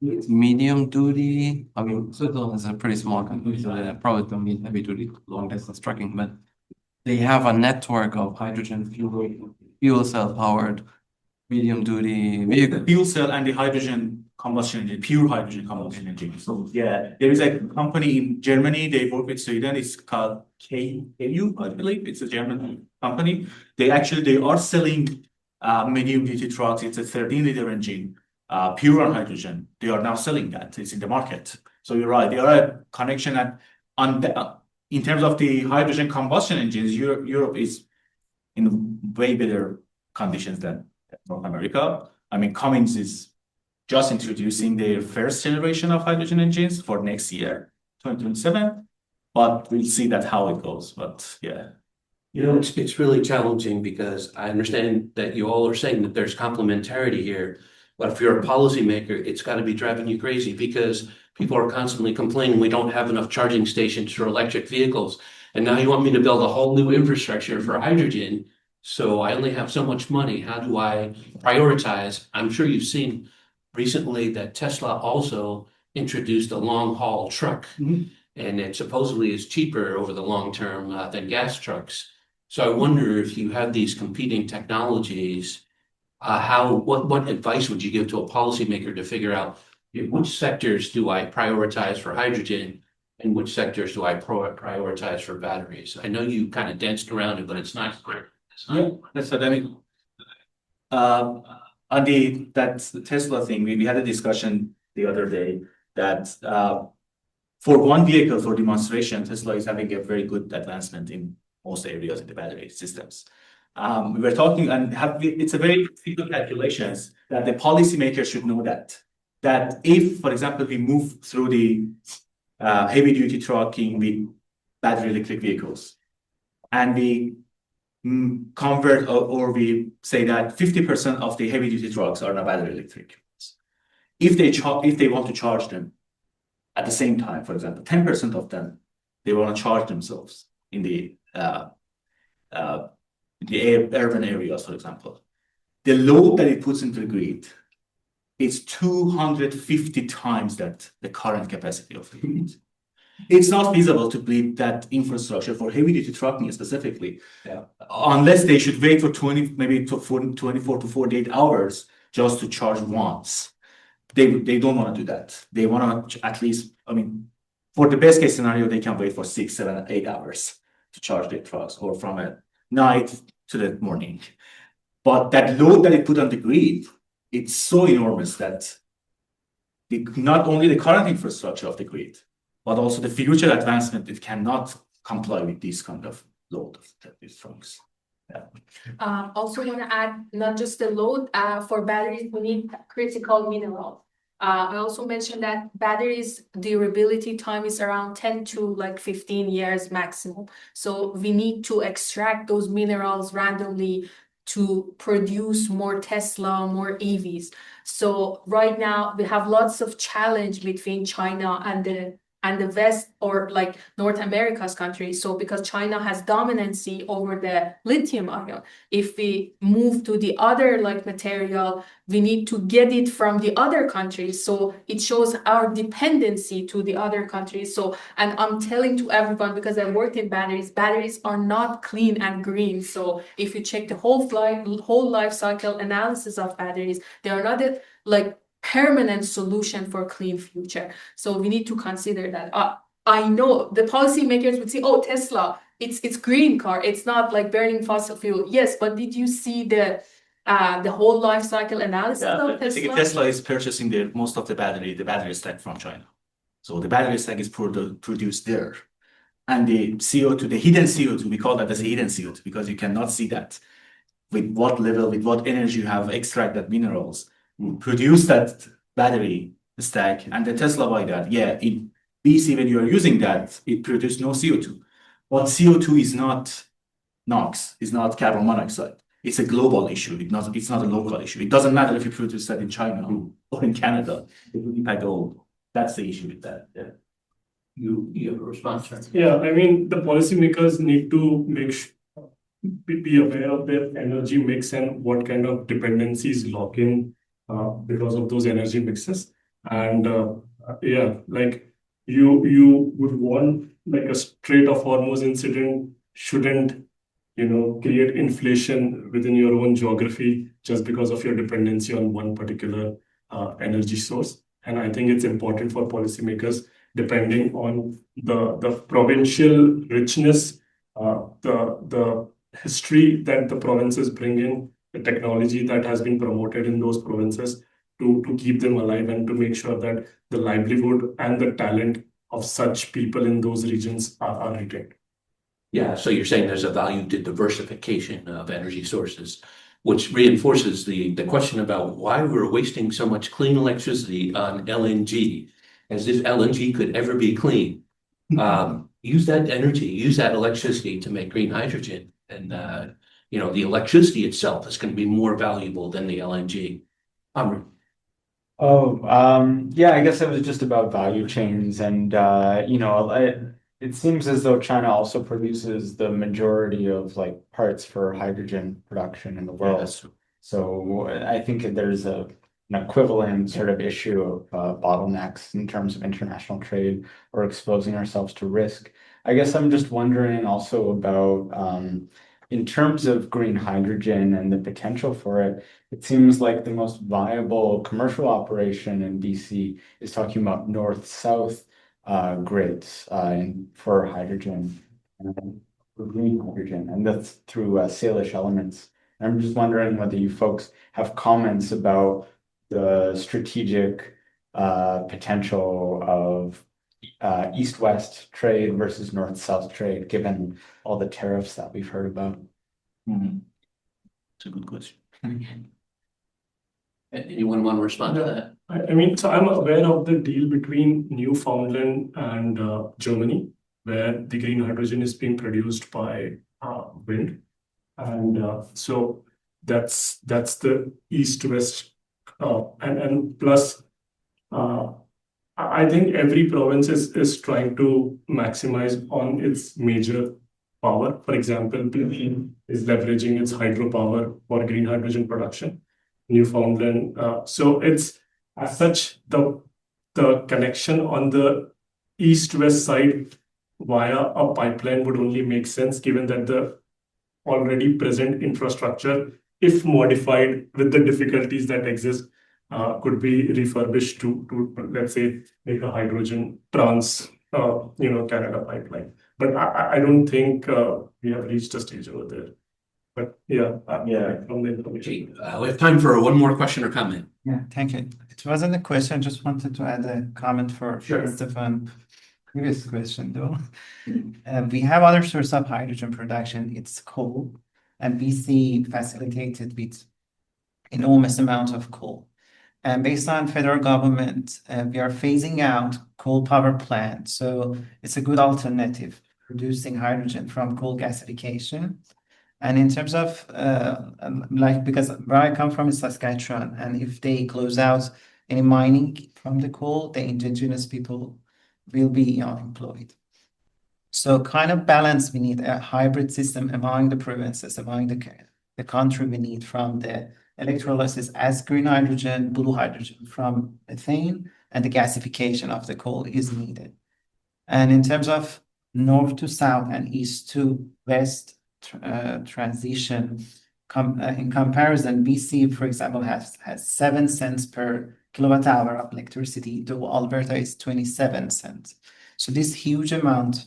it's medium duty. I mean, Switzerland is a pretty small country, so they probably don't need heavy duty long distance trucking, but they have a network of hydrogen fuel cell powered medium duty vehicles. Fuel cell and the hydrogen combustion engine, pure hydrogen combustion engine. So yeah, there is a company in Germany, they work with Sweden, it's called KU, I believe. It's a German company. They are selling medium duty trucks. It's a 13-liter engine, pure on hydrogen. They are now selling that. It's in the market. So you're right. There are a connection in terms of the hydrogen combustion engines, Europe is in way better conditions than North America. I mean, Cummins is just introducing their first generation of hydrogen engines for next year, 2027. But we'll see how it goes. But yeah. It's really challenging because I understand that you all are saying that there's complementarity here. But if you're a policymaker, it's got to be driving you crazy because people are constantly complaining we don't have enough charging stations for electric vehicles. And now you want me to build a whole new infrastructure for hydrogen. So I only have so much money. How do I prioritize? I'm sure you've seen recently that Tesla also introduced a long haul truck. Mm-hmm. And it supposedly is cheaper over the long term than gas trucks. So I wonder if you have these competing technologies, what advice would you give to a policymaker to figure out which sectors do I prioritize for hydrogen and which sectors do I prioritize for batteries? I know you kind of danced around it, but it's not clear. Yeah, that's what I mean. On that's the Tesla thing, we had a discussion the other day that for one vehicle for demonstration, Tesla is having a very good advancement in most areas in the battery systems. We were talking it's a very simple calculations that the policymakers should know that if, for example, we move through the heavy duty trucking with battery electric vehicles and we convert or we say that 50% of the heavy duty trucks are now battery electric. If they want to charge them at the same time, for example, 10% of them, they want to charge themselves in the urban areas, for example. The load that it puts into the grid is 250 times that the current capacity of the grid. It's not feasible to build that infrastructure for heavy duty trucking specifically, unless they should wait for 24 to 48 hours just to charge once. They don't want to do that. They want to at least, for the best case scenario, they can wait for 6, 7, 8 hours to charge their trucks, or from a night to the morning. But that load that it put on the grid, it's so enormous that not only the current infrastructure of the grid, but also the future advancement, it cannot comply with this kind of load of these trucks. Also want to add, not just the load, for batteries, we need critical minerals. I also mentioned that batteries durability time is around 10 to 15 years maximum. So we need to extract those minerals randomly to produce more Tesla, more EVs. So right now we have lots of challenge between China and the West, or North America's countries. So because China has dominancy over the lithium ion, if we move to the other material, we need to get it from the other countries. So it shows our dependency to the other countries. So, and I'm telling to everyone, because I worked in batteries are not clean and green. So if you check the whole life cycle analysis of batteries, they are not permanent solution for clean future. So we need to consider that. I know the policymakers would say, "Oh, Tesla, it's green car. It's not burning fossil fuel." Yes, but did you see the whole life cycle analysis of Tesla? Tesla is purchasing most of the battery stack from China. So the battery stack is produced there, and the CO2, the hidden CO2, we call that as a hidden CO2 because you cannot see that. With what level, with what energy you have extracted minerals, produce that battery stack, and the Tesla by that. Yeah, in BC, when you are using that, it produces no CO2. But CO2 is not NOx, it's not carbon monoxide. It's a global issue. It's not a local issue. It doesn't matter if you produce that in China or in Canada. It will impact all. That's the issue with that. Yeah. You have a response, right? Yeah, the policymakers need to be aware of their energy mix and what kind of dependencies lock in because of those energy mixes. And you would want a Strait of Hormuz incident shouldn't create inflation within your own geography just because of your dependency on one particular energy source. And I think it's important for policymakers, depending on the provincial richness, the history that the provinces bring in, the technology that has been promoted in those provinces, to keep them alive and to make sure that the livelihood and the talent of such people in those regions are retained. Yeah, so you're saying there's a value to diversification of energy sources, which reinforces the question about why we're wasting so much clean electricity on LNG, as if LNG could ever be clean. Use that energy, use that electricity to make green hydrogen. And, the electricity itself is going to be more valuable than the LNG. Yeah, I guess it was just about value chains. And, it seems as though China also produces the majority of parts for hydrogen production in the world. Yes. So I think there's an equivalent sort of issue of bottlenecks in terms of international trade or exposing ourselves to risk. I guess I'm just wondering also about, in terms of green hydrogen and the potential for it, it seems like the most viable commercial operation in BC is talking about north-south grids for hydrogen, for green hydrogen, and that's through Salish elements. And I'm just wondering whether you folks have comments about the strategic potential of east-west trade versus north-south trade, given all the tariffs that we've heard about. It's a good question. Anyone want to respond to that? So I'm aware of the deal between Newfoundland and Germany, where the green hydrogen is being produced by wind. And so that's the east-west, and plus, I think every province is trying to maximize on its major power. For example, Belize is leveraging its hydropower for green hydrogen production. Newfoundland. So it's as such the connection on the east-west side via a pipeline would only make sense given that the already present infrastructure, if modified with the difficulties that exist, could be refurbished to let's say make a hydrogen Canada pipeline. But I don't think we have reached a stage over there. But yeah, from the information. We have time for one more question or comment. Yeah, thank you. It wasn't a question, just wanted to add a comment for Sure. Stefan. Previous question though. We have other source of hydrogen production, it's coal, and BC facilitated with enormous amount of coal. And based on federal government, we are phasing out coal power plants. So it's a good alternative, producing hydrogen from coal gasification. And in terms of because where I come from is Saskatchewan, and if they close out any mining from the coal, the indigenous people will be unemployed. So kind of balance, we need a hybrid system among the provinces, among the country. We need from the electrolysis as green hydrogen, blue hydrogen from methane, and the gasification of the coal is needed. And in terms of north to south and east to west transition, in comparison, BC, for example, has 7 cents per kilowatt hour of electricity, though Alberta is 27 cents. So this huge amount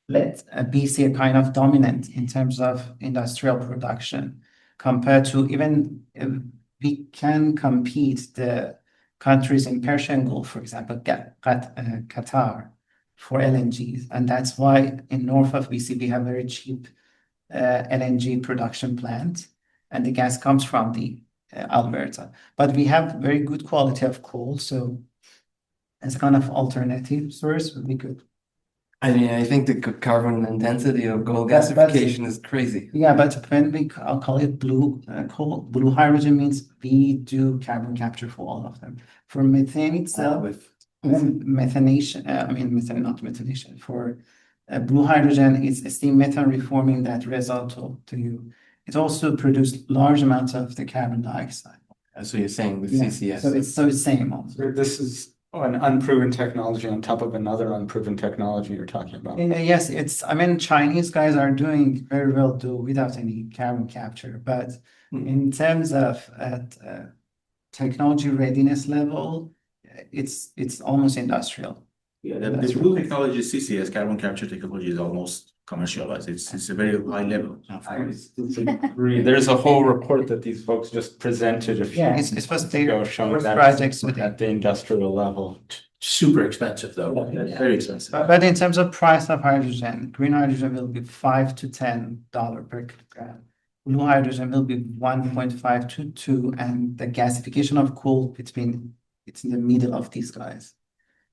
let BC a kind of dominant in terms of industrial production compared to even we can compete the countries in Persian Gulf, for example, Qatar for LNGs. And that's why in north of BC, we have very cheap LNG production plant, and the gas comes from the Alberta. But we have very good quality of coal, so as a kind of alternative source would be good. I mean, I think the carbon intensity of coal gasification is crazy. Yeah, but when I'll call it blue blue hydrogen means we do carbon capture for all of them. For methane itself, methanation, not methanation. For blue hydrogen, it's steam methane reforming that result to you. It also produced large amounts of the carbon dioxide. So you're saying with Yeah, CCS. so it's same also. This is an unproven technology on top of another unproven technology you're talking about. Yes, Chinese guys are doing very well too without any carbon capture, but in terms of technology readiness level, it's almost industrial. Yeah, the blue technology, CCS, carbon capture technology, is almost commercialized. It's a very high level. I disagree. There's a whole report that these folks just presented a few It's supposed to ago showing that projects at the industrial level. Super expensive though. Very expensive. But in terms of price of hydrogen, green hydrogen will be $5 to $10 per kilogram. Blue hydrogen will be 1.5 to 2, and the gasification of coal it's in the middle of these guys.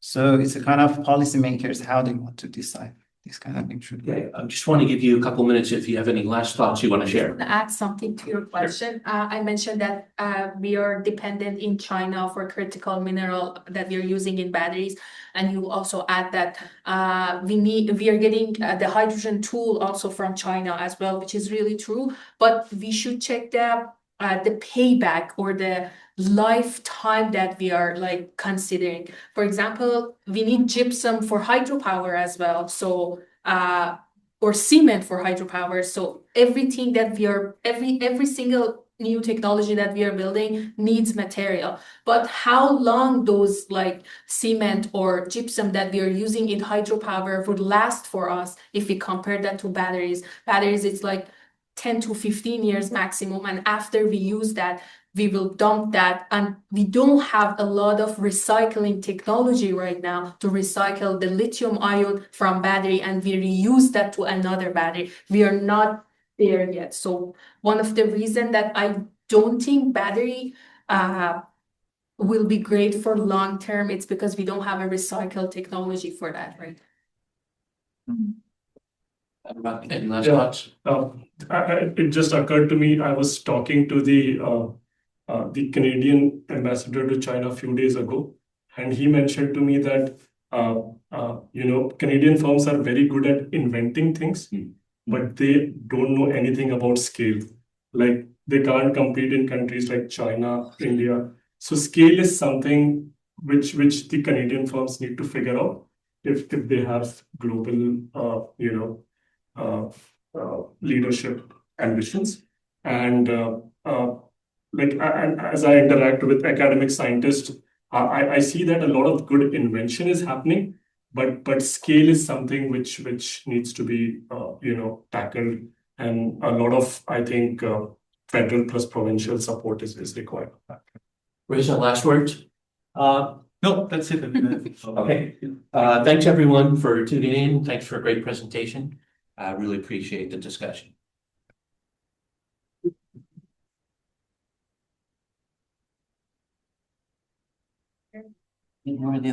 So it's a kind of policymakers how they want to decide this kind of thing should be. Okay, I just want to give you a couple minutes if you have any last thoughts you want to share. To add something to your question, I mentioned that we are dependent in China for critical mineral that we are using in batteries, and you also add that we are getting the hydrogen tool also from China as well, which is really true. But we should check the payback or the lifetime that we are like considering. For example, we need gypsum for hydropower as well. So or cement for hydropower. So everything that we are every single new technology that we are building needs material. But how long those like cement or gypsum that we are using in hydropower would last for us if we compare that to batteries? Batteries, it's like 10 to 15 years maximum, and after we use that, we will dump that, and we don't have a lot of recycling technology right now to recycle the lithium ion from battery and we reuse that to another battery. We are not there yet. So one of the reasons that I don't think battery will be great for long term, it's because we don't have a recycle technology for that, right? Any last Yeah. thoughts? It just occurred to me, I was talking to the Canadian ambassador to China a few days ago, and he mentioned to me that Canadian firms are very good at inventing things, but they don't know anything about scale. Like they can't compete in countries like China, India. So scale is something which the Canadian firms need to figure out if they have global leadership ambitions. And and as I interact with academic scientists, I see that a lot of good invention is happening, but scale is something which needs to be tackled, and a lot of, I think, federal plus provincial support is required. Reza, last words? No, that's it. Okay. Thanks everyone for tuning in. Thanks for a great presentation. I really appreciate the discussion. You already